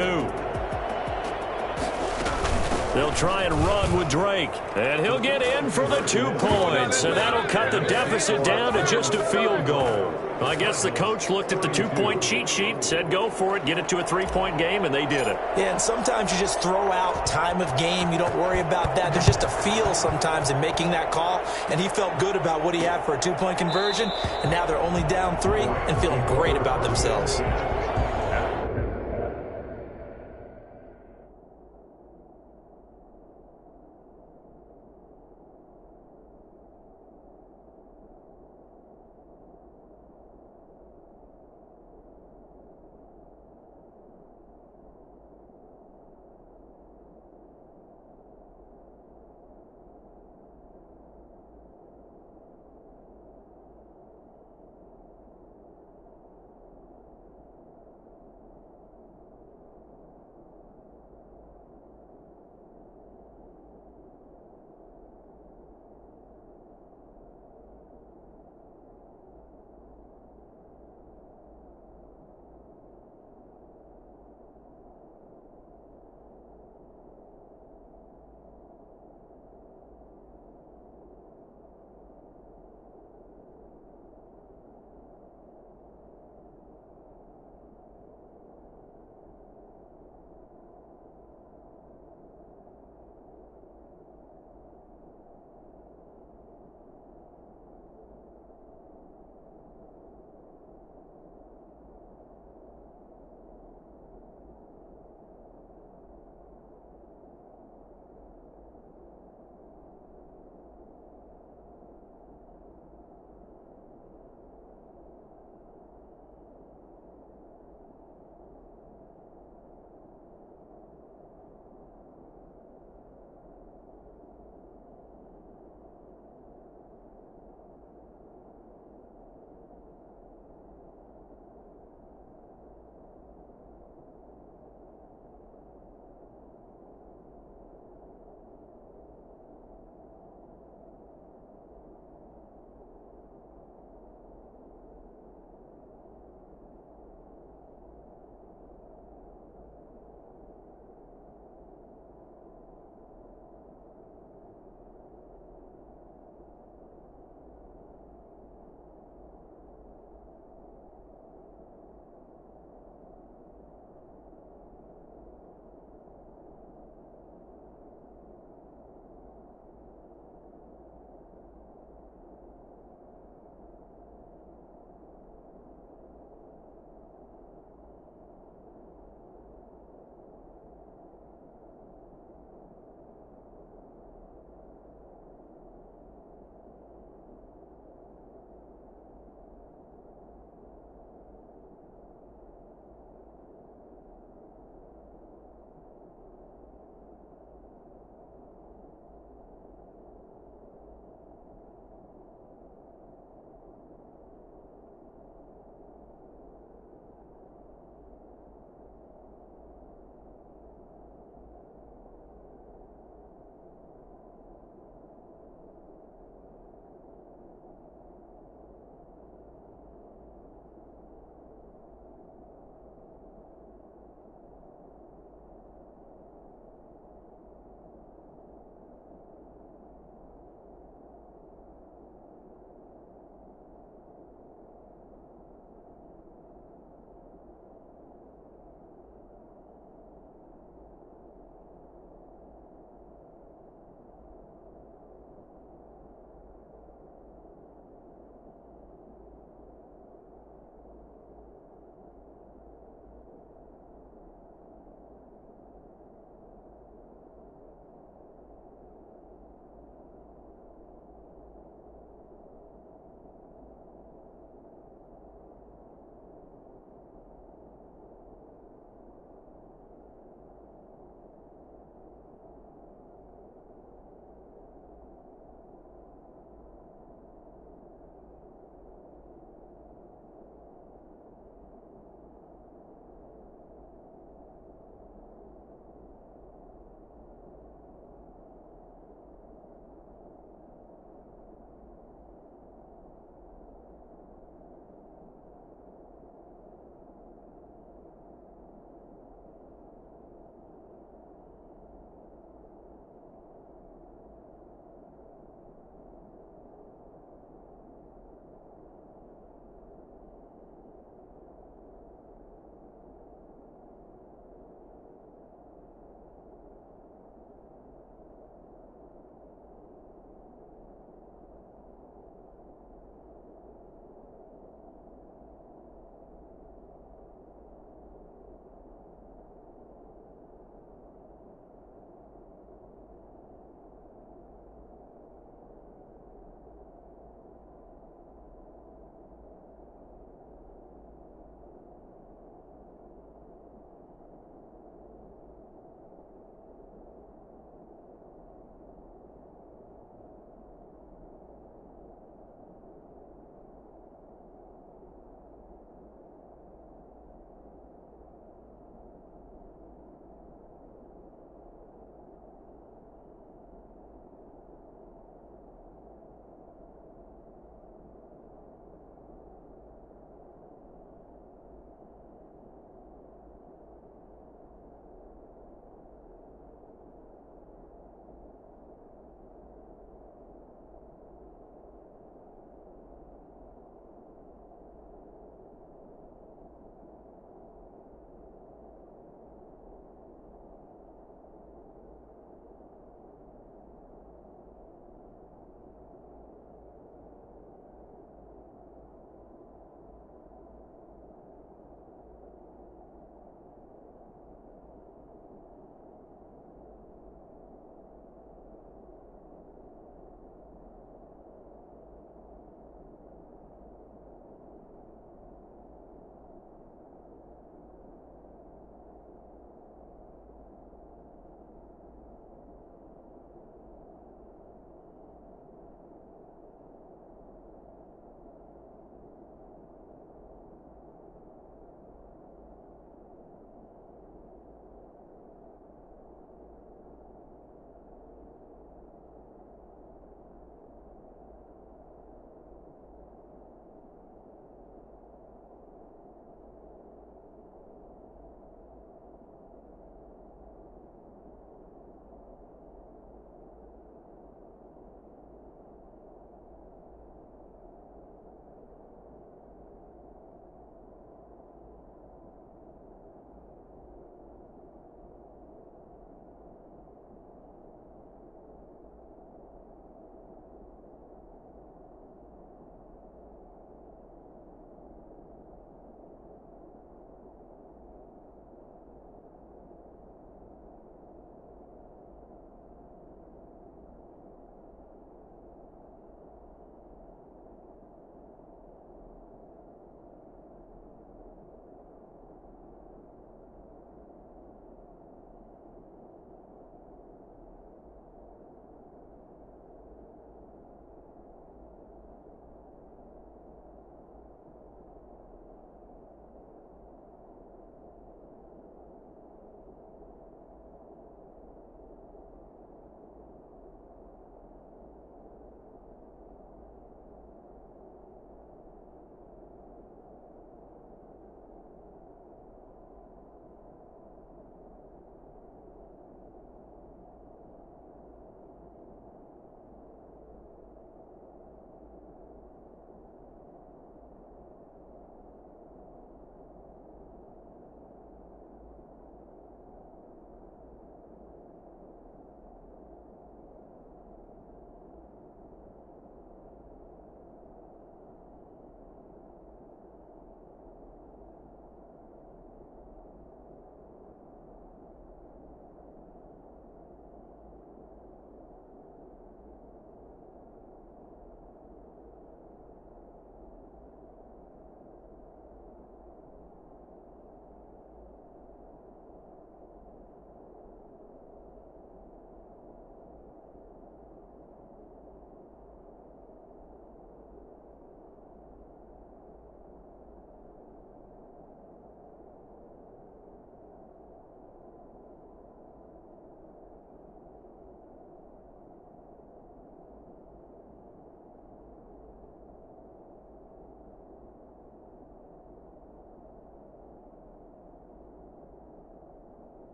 They'll try and run with Drake. And he'll get in for the 2 points. And that'll cut the deficit down to just a field goal. Well, I guess the coach looked at the 2-point cheat sheet, said go for it, get it to a 3-point game, and they did it. Yeah, and sometimes you just throw out time of game. You don't worry about that. There's just a feel sometimes in making that call. And he felt good about what he had for a 2-point conversion. And now they're only down 3 and feeling great about themselves.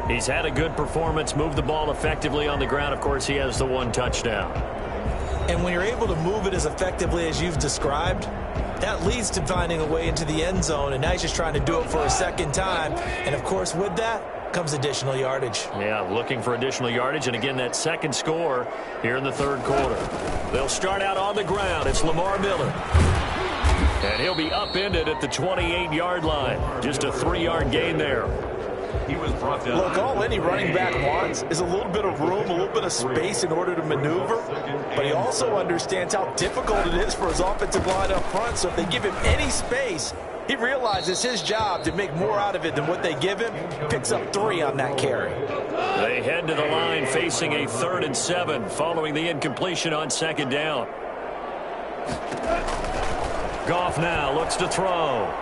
He's had a good performance, moved the ball effectively on the ground. Of course, he has the one touchdown. And when you're able to move it as effectively as you've described, that leads to finding a way into the end zone, and now he's just trying to do it for a second time. And, of course, with that comes additional yardage. Yeah, looking for additional yardage, and again, that second score here in the third quarter. They'll start out on the ground. It's Lamar Miller. And he'll be upended at the 28-yard line. Just a 3-yard gain there. He was brought down. Look, all any running back wants is a little bit of room, a little bit of space in order to maneuver. But he also understands how difficult it is for his offensive line up front. So if they give him any space, he realizes his job to make more out of it than what they give him. Picks up 3 on that carry. They head to the line facing a 3rd and 7 following the incompletion on 2nd down. Goff now looks to throw.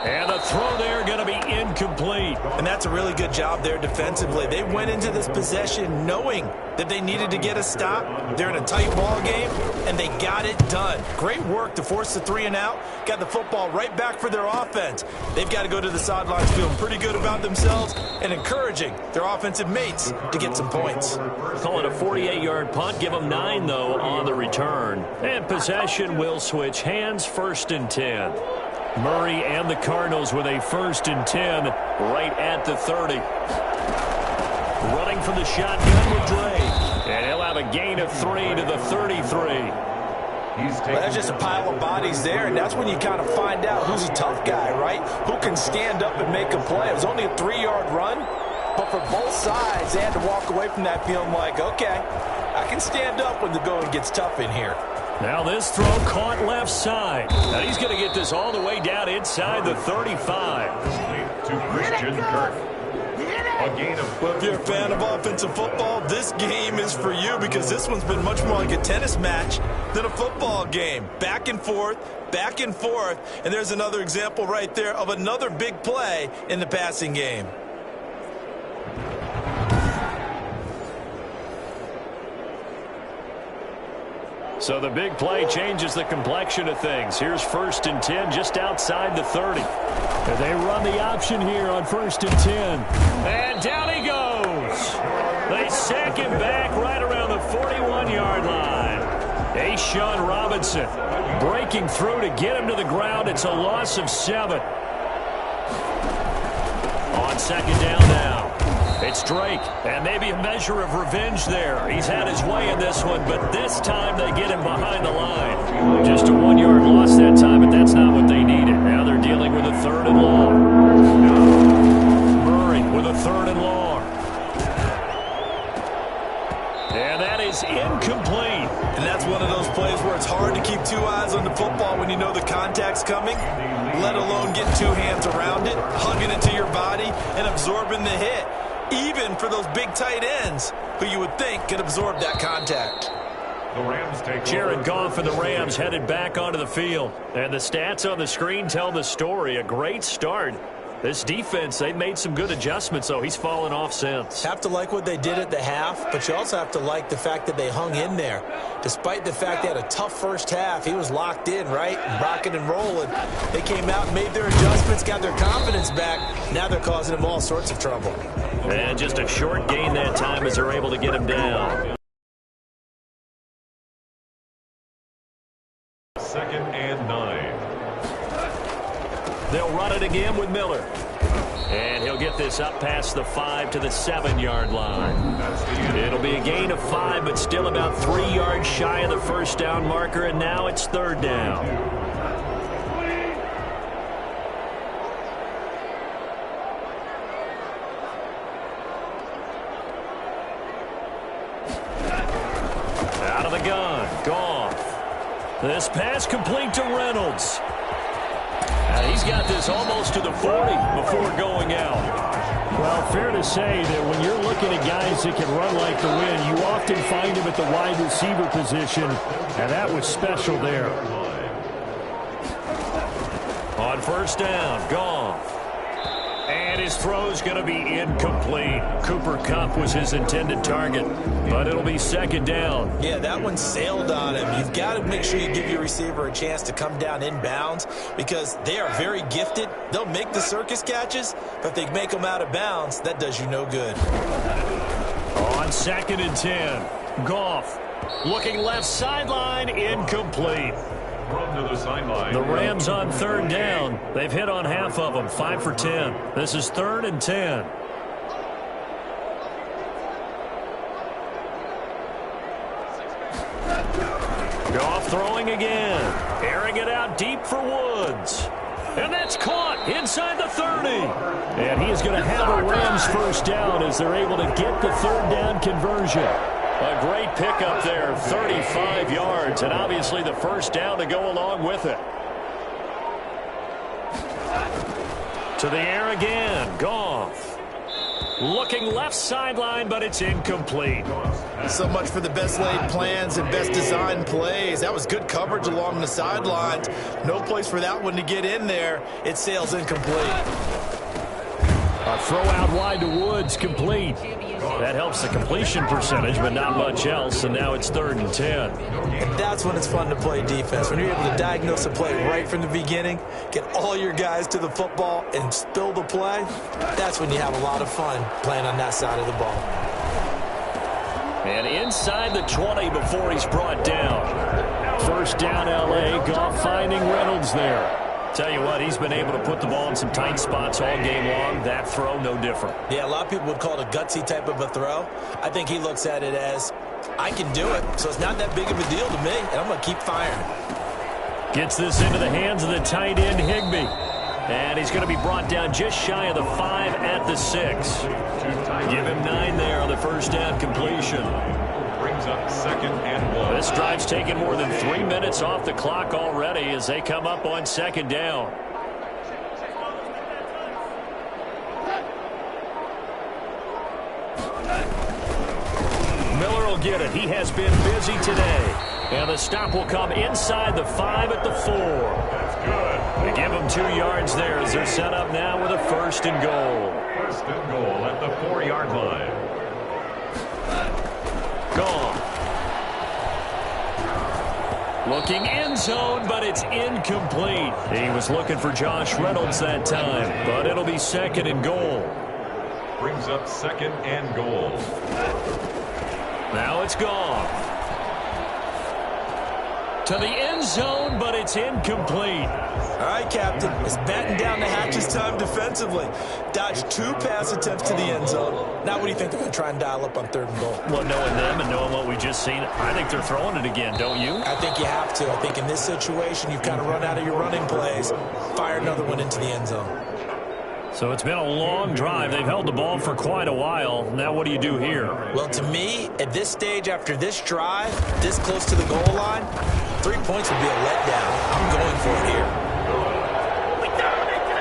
And the throw there going to be incomplete. And that's a really good job there defensively. They went into this possession knowing that they needed to get a stop. They're in a tight ball game, and they got it done. Great work to force the 3 and out. Got the football right back for their offense. They've got to go to the sidelines feeling pretty good about themselves and encouraging their offensive mates to get some points. Call it a 48-yard punt. Give them 9, though, on the return. And possession will switch hands. 1st and 10. Murray and the Cardinals with a 1st and 10 right at the 30. Running from the shotgun with Drake. And he'll have a gain of 3 to the 33. That's just a pile of bodies there, and that's when you kind of find out who's a tough guy, right? Who can stand up and make a play. It was only a 3-yard run, but for both sides, they had to walk away from that feeling like, okay, I can stand up when the going gets tough in here. Now this throw caught left side. Now he's going to get this all the way down inside the 35. To Christian Kirk. A gain of... Well, if you're a fan of offensive football, this game is for you because this one's been much more like a tennis match than a football game. Back and forth, and there's another example right there of another big play in the passing game. So the big play changes the complexion of things. Here's 1st and 10 just outside the 30. And they run the option here on 1st and 10. And down he goes. They sack him back right around the 41-yard line. A'Shawn Robinson breaking through to get him to the ground. It's a loss of 7. On 2nd down now. It's Drake, and maybe a measure of revenge there. He's had his way in this one, but this time they get him behind the line. Just a 1-yard loss that time, but that's not what they needed. Now they're dealing with a 3rd and long. Murray with a 3rd and long. And that is incomplete. And that's one of those plays where it's hard to keep 2 eyes on the football when you know the contact's coming, let alone getting 2 hands around it, hugging it to your body, and absorbing the hit. Even for those big tight ends who you would think could absorb that contact. The Rams take Jared Goff and the Rams headed back onto the field. And the stats on the screen tell the story. A great start. This defense, they've made some good adjustments, though. He's fallen off since. Have to like what they did at the half, but you also have to like the fact that they hung in there. Despite the fact they had a tough first half, he was locked in, right? Rocking and rolling. They came out and made their adjustments, got their confidence back. Now they're causing him all sorts of trouble. And just a short gain that time as they're able to get him down. 2nd and 9. They'll run it again with Miller. And he'll get this up past the 5 to the 7-yard line. It'll be a gain of 5, but still about 3 yards shy of the 1st down marker, and now it's 3rd down. Out of the gun, Goff. This pass complete to Reynolds. He's got this almost to the 40 before going out. Well, fair to say that when you're looking at guys that can run like the wind, you often find him at the wide receiver position, and that was special there. On 1st down, Goff. And his throw's going to be incomplete. Cooper Kupp was his intended target, but it'll be second down. Yeah, that one sailed on him. You've got to make sure you give your receiver a chance to come down inbounds because they are very gifted. They'll make the circus catches, but if they make them out of bounds, that does you no good. On second and 10, Goff looking left sideline, incomplete. To the sideline. The Rams on third down. They've hit on half of them, 5 for 10. This is third and 10. Goff throwing again. Airing it out deep for Woods. And that's caught inside the 30. And he is going to have a Rams first down as they're able to get the third down conversion. A great pickup there, 35 yards, and obviously the first down to go along with it. To the air again, Goff. Looking left sideline, but it's incomplete. So much for the best laid plans and best designed plays. That was good coverage along the sidelines. No place for that one to get in there. It sails incomplete. A throw out wide to Woods, complete. That helps the completion percentage, but not much else, and now it's third and 10. And that's when it's fun to play defense. When you're able to diagnose a play right from the beginning, get all your guys to the football, and spill the play, that's when you have a lot of fun playing on that side of the ball. And inside the 20 before he's brought down. First down, L.A. Goff finding Reynolds there. Tell you what, he's been able to put the ball in some tight spots all game long. That throw, no different. Yeah, a lot of people would call it a gutsy type of a throw. I think he looks at it as, I can do it, so it's not that big of a deal to me, and I'm going to keep firing. Gets this into the hands of the tight end, Higbee. And he's going to be brought down just shy of the 5 at the 6. Give him 9 there on the first down completion. Brings up second and 1. This drive's taken more than 3 minutes off the clock already as they come up on second down. Miller will get it. He has been busy today. And the stop will come inside the 5 at the 4. That's good. They give him 2 yards there as they're set up now with a first and goal. First and goal at the 4-yard line. Gone. Looking end zone, but it's incomplete. He was looking for Josh Reynolds that time, but it'll be second and goal. Brings up second and goal. Now it's gone. To the end zone, but it's incomplete. All right, Captain. It's batten down the hatches time defensively. Dodged 2 pass attempts to the end zone. Now what do you think they're going to try and dial up on third and goal? Well, knowing them and knowing what we just seen, I think they're throwing it again, don't you? I think you have to. I think in this situation, you've kind of run out of your running plays. Fire another one into the end zone. So it's been a long drive. They've held the ball for quite a while. Now what do you do here? Well, to me, at this stage after this drive, this close to the goal line, 3 points would be a letdown. I'm going for it here.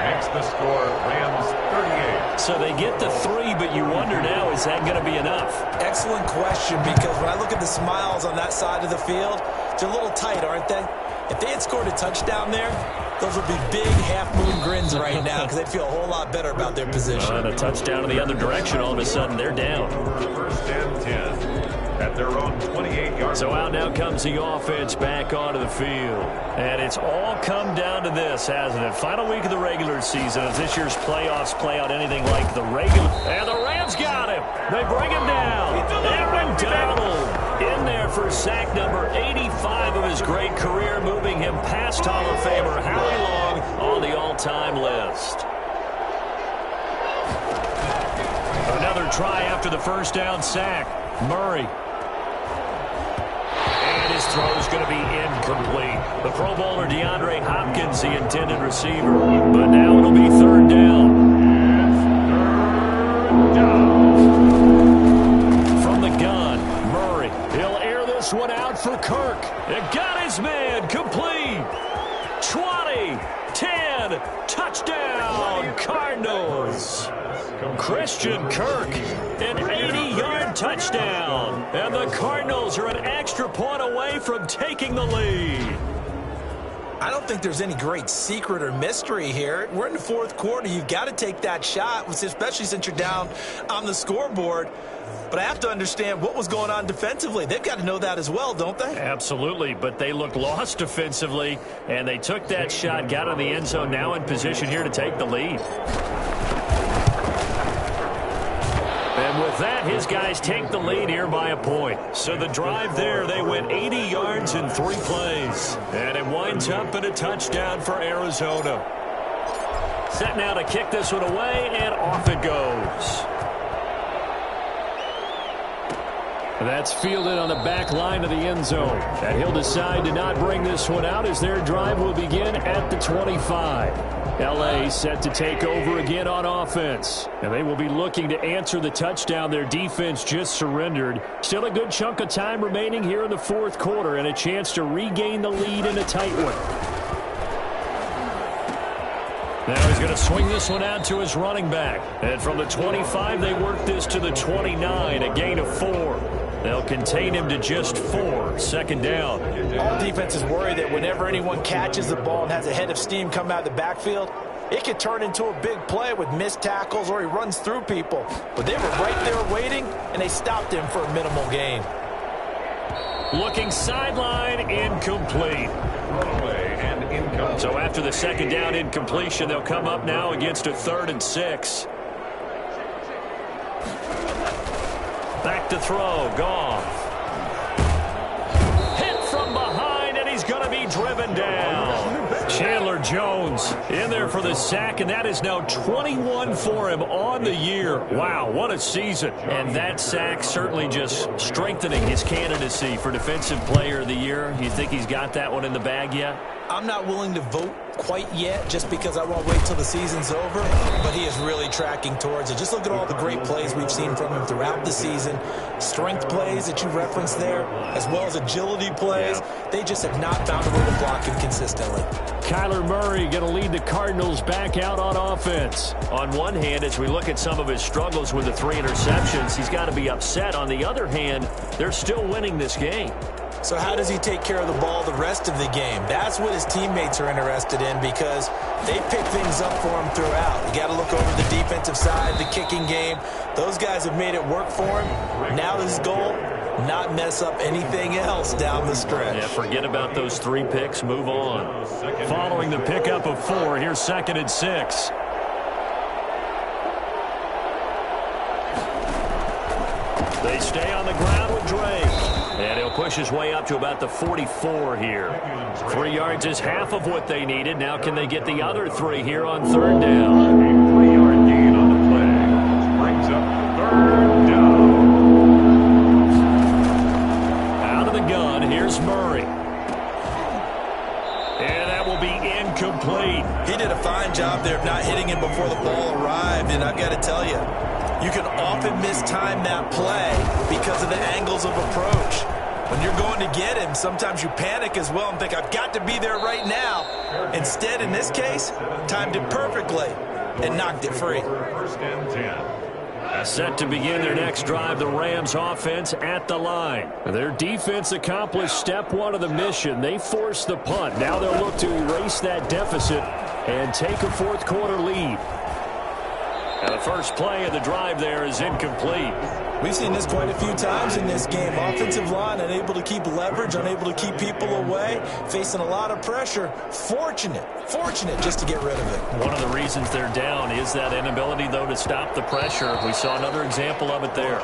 Makes the score Rams 38. So they get the 3, but you wonder now, is that going to be enough? Excellent question, because when I look at the smiles on that side of the field, they're a little tight, aren't they? If they had scored a touchdown there, those would be big half-moon grins right now because they'd feel a whole lot better about their position. And a touchdown in the other direction, all of a sudden they're down. First and 10 at their own 28-yard. So out now comes the offense back onto the field. And it's all come down to this, hasn't it? Final week of the regular season as this year's playoffs play out anything like the regular. And the Rams got him. They bring him down. Aaron Donald in there for sack number 85 of his great career, moving him past Hall of Famer Howie Long on the all-time list. Another try after the first down sack. Murray. And his throw is going to be incomplete. The Pro Bowler DeAndre Hopkins, the intended receiver. But now it'll be third down. From the gun, Murray. He'll air this one out for Kirk. It got his man complete. 20, 10, touchdown, Cardinals. Christian Kirk, an 80-yard touchdown. And the Cardinals are an extra point away from taking the lead. I don't think there's any great secret or mystery here. We're in the fourth quarter. You've got to take that shot, especially since you're down on the scoreboard. But I have to understand what was going on defensively. They've got to know that as well, don't they? Absolutely, but they look lost defensively, and they took that shot, got in the end zone, now in position here to take the lead. And with that, his guys take the lead here by a point. So the drive there, they went 80 yards in 3 plays. And it winds up in a touchdown for Arizona. Set now to kick this one away, and off it goes. That's fielded on the back line of the end zone. And he'll decide to not bring this one out as their drive will begin at the 25. L.A. set to take over again on offense. And they will be looking to answer the touchdown their defense just surrendered. Still a good chunk of time remaining here in the fourth quarter and a chance to regain the lead in a tight one. Now he's going to swing this one out to his running back. And from the 25, they work this to the 29, a gain of 4. They'll contain him to just 4. Second down. All defenses worry that whenever anyone catches the ball and has a head of steam come out of the backfield, it could turn into a big play with missed tackles or he runs through people. But they were right there waiting, and they stopped him for a minimal gain. Looking sideline, incomplete. So after the second down incompletion, they'll come up now against a 3rd and 6. Back to throw, Goff. Hit from behind, and he's going to be driven down. Chandler Jones in there for the sack, and that is now 21 for him on the year. Wow, what a season. And that sack certainly just strengthening his candidacy for Defensive Player of the Year. You think he's got that one in the bag yet? I'm not willing to vote quite yet just because I won't wait till the season's over, but he is really tracking towards it. Just look at all the great plays we've seen from him throughout the season. Strength plays that you referenced there, as well as agility plays. They just have not found a way to block him consistently. Kyler Murray going to lead the Cardinals back out on offense. On one hand, as we look at some of his struggles with the 3 interceptions, he's got to be upset. On the other hand, they're still winning this game. So how does he take care of the ball the rest of the game? That's what his teammates are interested in because they pick things up for him throughout. You got to look over the defensive side, the kicking game. Those guys have made it work for him. Now his goal, not mess up anything else down the stretch. Yeah, forget about those 3 picks. Move on. Following the pickup of 4, here's 2nd and 6. They stay on the ground with Drake. And he'll push his way up to about the 44 here. 3 yards is half of what they needed. Now can they get the other 3 here on 3rd down? A 3-yard gain on the play. Brings up 3rd down. Out of the gun, here's Murray. And that will be incomplete. He did a fine job there of not hitting him before the ball arrived. And I've got to tell you, you can often mistime that play because of the angles of approach. When you're going to get him, sometimes you panic as well and think, I've got to be there right now. Instead, in this case, timed it perfectly and knocked it free. 1st and 10. Set to begin their next drive, the Rams offense at the line. Their defense accomplished step 1 of the mission. They forced the punt. Now they'll look to erase that deficit and take a fourth quarter lead. And the first play of the drive there is incomplete. We've seen this quite a few times in this game. Offensive line unable to keep leverage, unable to keep people away, facing a lot of pressure. Fortunate just to get rid of it. One of the reasons they're down is that inability, though, to stop the pressure. We saw another example of it there.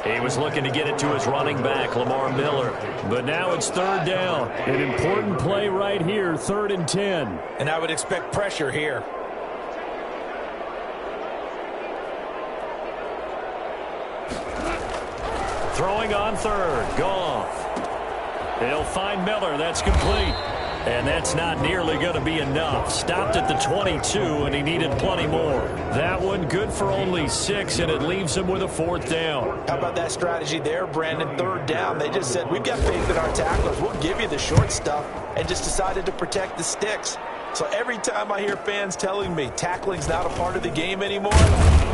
He was looking to get it to his running back, Lamar Miller. But now it's 3rd down. An important play right here, 3rd and 10. And I would expect pressure here. Throwing on 3rd, Goff. He'll find Miller. That's complete. And that's not nearly going to be enough. Stopped at the 22, and he needed plenty more. That one good for only 6, and it leaves him with a 4th down. How about that strategy there, Brandon? 3rd down. They just said, we've got faith in our tacklers. We'll give you the short stuff, and just decided to protect the sticks. So every time I hear fans telling me tackling's not a part of the game anymore,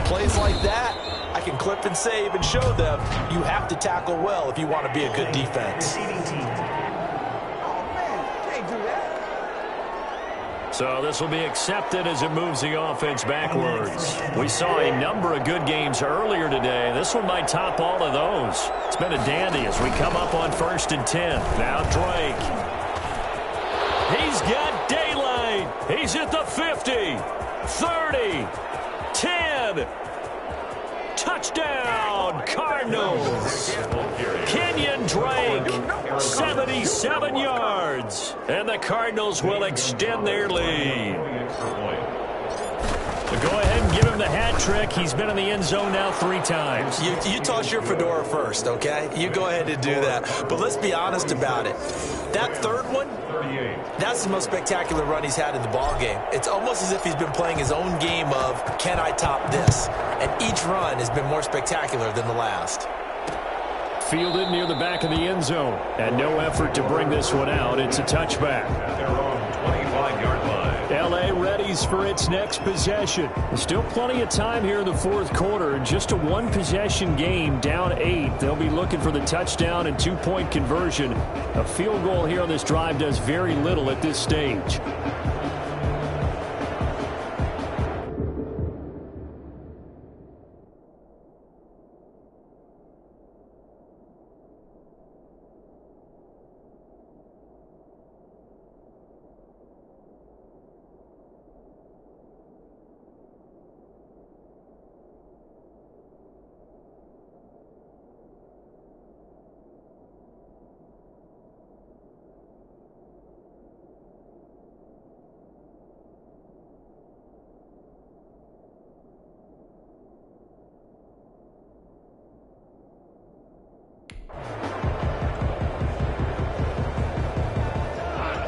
plays like that, I can clip and save and show them you have to tackle well if you want to be a good defense. So this will be accepted as it moves the offense backwards. We saw a number of good games earlier today. This one might top all of those. It's been a dandy as we come up on 1st and 10. Now Drake. He's got daylight. He's at the 50, 30, 10. Touchdown, Cardinals. Kenyon Drake, 77 yards. And the Cardinals will extend their lead. So go ahead and give him the hat trick. He's been in the end zone now 3 times. You toss your fedora first, okay? You go ahead and do that. But let's be honest about it. That third one, that's the most spectacular run he's had in the ball game. It's almost as if he's been playing his own game of, can I top this? And each run has been more spectacular than the last. Fielded near the back of the end zone. And no effort to bring this one out. It's a touchback. At their own 25-yard line. L.A. readies for its next possession. There's still plenty of time here in the 4th quarter. Just a 1-possession game, down 8. They'll be looking for the touchdown and 2-point conversion. A field goal here on this drive does very little at this stage.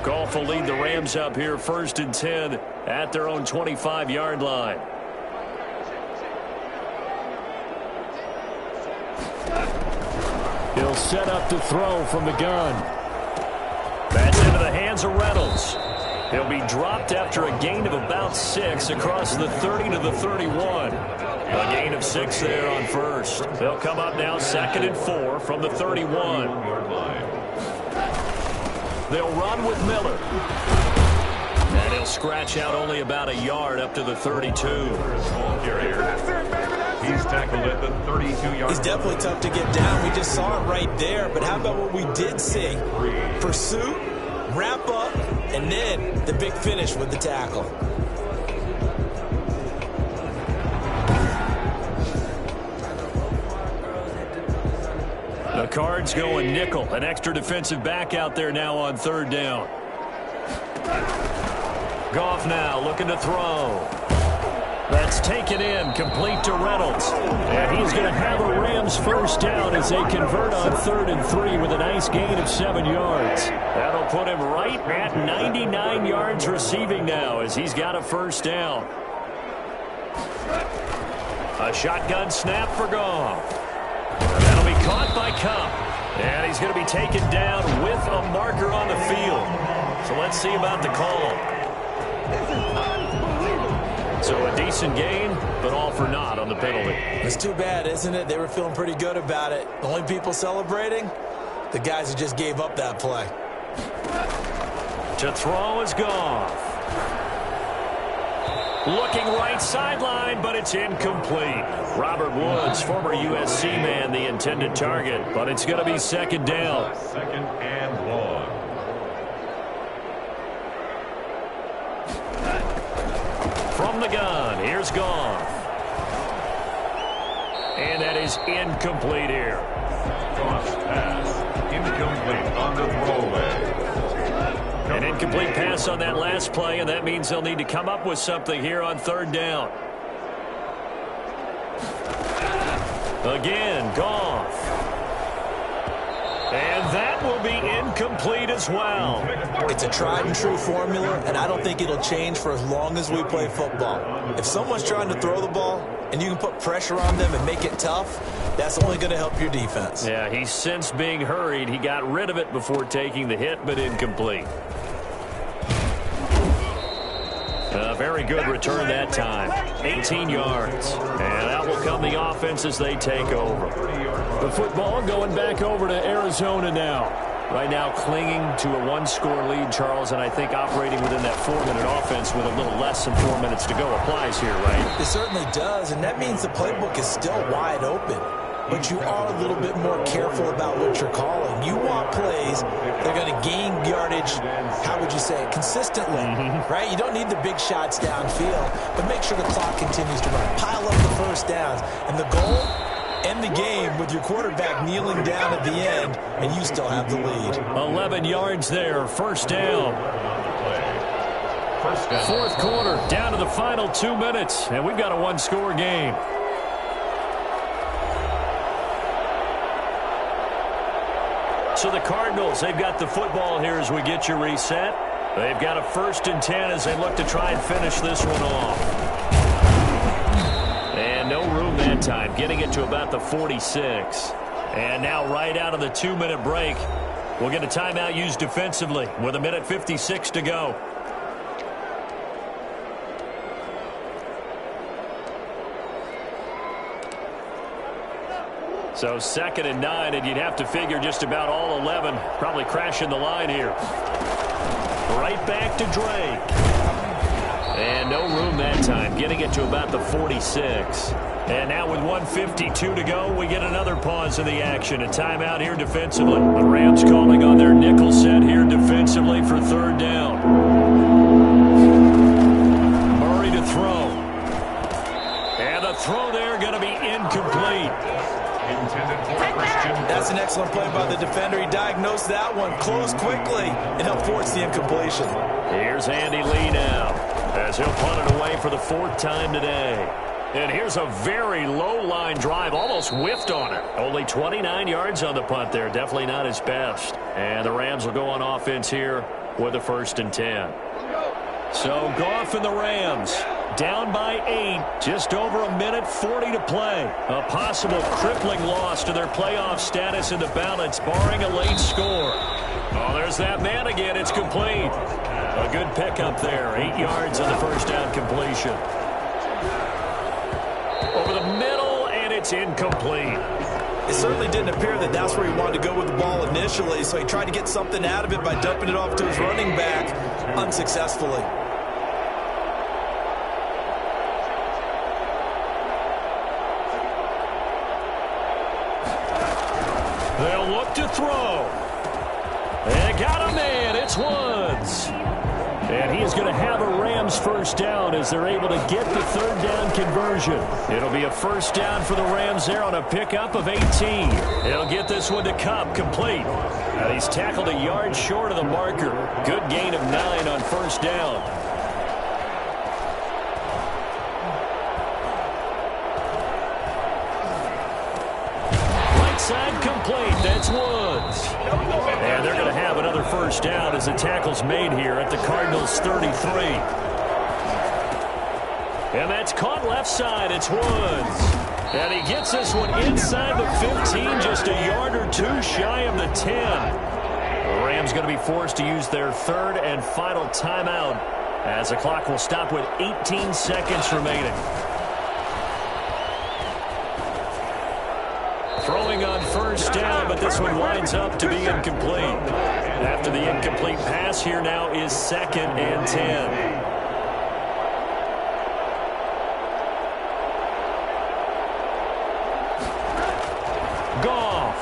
Goff will lead the Rams up here 1st and 10 at their own 25-yard line. He'll set up to throw from the gun. That's into the hands of Reynolds. He'll be dropped after a gain of about 6 across the 30 to the 31. A gain of 6 there on first. They'll come up now 2nd and 4 from the 31. They'll run with Miller. And he'll scratch out only about a yard up to the 32. He's tackled at the 32-yard. He's definitely tough to get down. We just saw it right there. But how about what we did see? Pursuit, wrap up, and then the big finish with the tackle. The Cards going nickel. An extra defensive back out there now on 3rd down. Goff now looking to throw. That's taken in, complete to Reynolds. And he's going to have a Rams first down as they convert on 3rd and 3 with a nice gain of 7 yards. That'll put him right at 99 yards receiving now as he's got a first down. A shotgun snap for Goff. That'll be caught by Cup. And he's going to be taken down with a marker on the field. So let's see about the call. So a decent gain, but all for naught on the penalty. It's too bad, isn't it? They were feeling pretty good about it. The only people celebrating, the guys who just gave up that play. To throw is Goff. Looking right sideline, but it's incomplete. Robert Woods, former USC man, the intended target, but it's going to be 2nd down. 2nd and 1. From the gun, here's Goff. And that is incomplete here. Goff's pass incomplete on the throwaway. An incomplete pass on that last play, and that means they'll need to come up with something here on 3rd down. Again, Goff. And that will be incomplete as well. It's a tried and true formula, and I don't think it'll change for as long as we play football. If someone's trying to throw the ball and you can put pressure on them and make it tough, that's only going to help your defense. Yeah, he's since being hurried. He got rid of it before taking the hit, but incomplete. A very good return that time. 18 yards. And out will come the offense as they take over. The football going back over to Arizona now. Right now clinging to a one-score lead, Charles, and I think operating within that 4-minute offense with a little less than 4 minutes to go applies here, right? It certainly does, and that means the playbook is still wide open. But you are a little bit more careful about what you're calling. You want plays that are going to gain yardage, how would you say it, consistently, right? You don't need the big shots downfield, but make sure the clock continues to run. Pile up the first downs, and the goal, end the game with your quarterback kneeling down at the end, and you still have the lead. 11 yards there, first down. Fourth quarter, down to the final 2 minutes, and we've got a one-score game. So the Cardinals, they've got the football here as we get you reset. They've got a 1st and 10 as they look to try and finish this one off. And no room that time, getting it to about the 46. And now right out of the 2-minute break, we'll get a timeout used defensively with 1:56 to go. So 2nd and 9, and you'd have to figure just about all 11 probably crashing the line here. Right back to Drake. And no room that time, getting it to about the 46. And now with 1:52 to go, we get another pause in the action. A timeout here defensively. The Rams calling on their nickel set here defensively for 3rd down. Murray to throw. And the throw there going to be incomplete. That's an excellent play by the defender. He diagnosed that one, closed quickly, and helped force the incompletion. Here's Andy Lee now, as he'll punt it away for the 4th time today. And here's a very low-line drive, almost whiffed on it. Only 29 yards on the punt there, definitely not his best. And the Rams will go on offense here with a 1st and 10. So Goff and the Rams down by 8, just over 1:40 to play. A possible crippling loss to their playoff status in the balance, barring a late score. Oh, there's that man again. It's complete. A good pickup there. 8 yards on the first down completion. Over the middle, and it's incomplete. It certainly didn't appear that that's where he wanted to go with the ball initially, so he tried to get something out of it by dumping it off to his running back unsuccessfully. They'll look to throw. They got a man. It's Woods. And he is going to have a Rams 1st down as they're able to get the 3rd down conversion. It'll be a 1st down for the Rams there on a pickup of 18. He'll get this one to Cup, complete. And he's tackled a yard short of the marker. Good gain of 9 on 1st down. Right side complete. That's Woods. And they're going to have another 1st down as the tackle's made here at the Cardinals' 33. And that's caught left side. It's Woods. And he gets this one inside the 15, just a yard or 2 shy of the 10. The Rams going to be forced to use their 3rd and final timeout as the clock will stop with 18 seconds remaining. Throwing on 1st down, but this one winds up to be incomplete. After the incomplete pass, here now is 2nd and 10. Goff.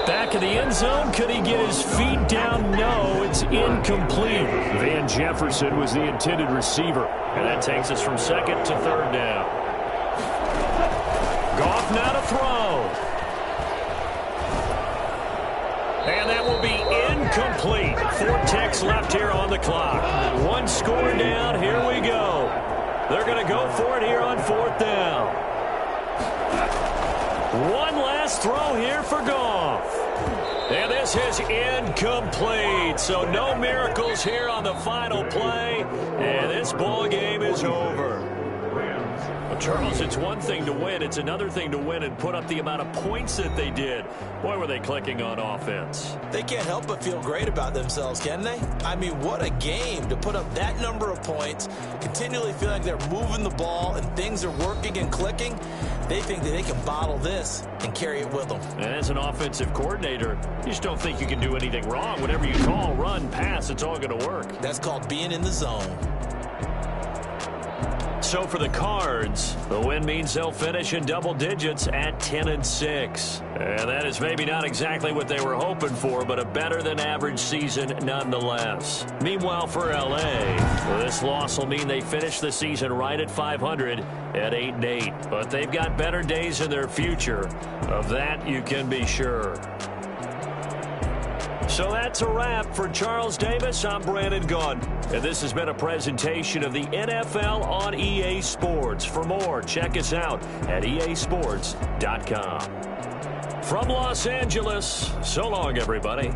Back in the end zone. Could he get his feet down? No, it's incomplete. Van Jefferson was the intended receiver. And that takes us from 2nd to 3rd down. Goff now to throw. And that will be incomplete. 4 ticks left here on the clock. 1 score down. Here we go. They're going to go for it here on 4th down. 1 last throw here for Goff. And this is incomplete. So no miracles here on the final play. And this ball game is over. A Charles, it's one thing to win. It's another thing to win and put up the amount of points that they did. Boy, were they clicking on offense. They can't help but feel great about themselves, can they? I mean, what a game to put up that number of points, continually feel like they're moving the ball and things are working and clicking. They think that they can bottle this and carry it with them. And as an offensive coordinator, you just don't think you can do anything wrong. Whatever you call, run, pass, it's all going to work. That's called being in the zone. So for the Cards, the win means they'll finish in double digits at 10-6. And that is maybe not exactly what they were hoping for, but a better than average season nonetheless. Meanwhile for LA, this loss will mean they finish the season right at 500 at 8-8. But they've got better days in their future. Of that you can be sure. So that's a wrap. For Charles Davis, I'm Brandon Gunn. And this has been a presentation of the NFL on EA Sports. For more, check us out at easports.com. From Los Angeles, so long, everybody.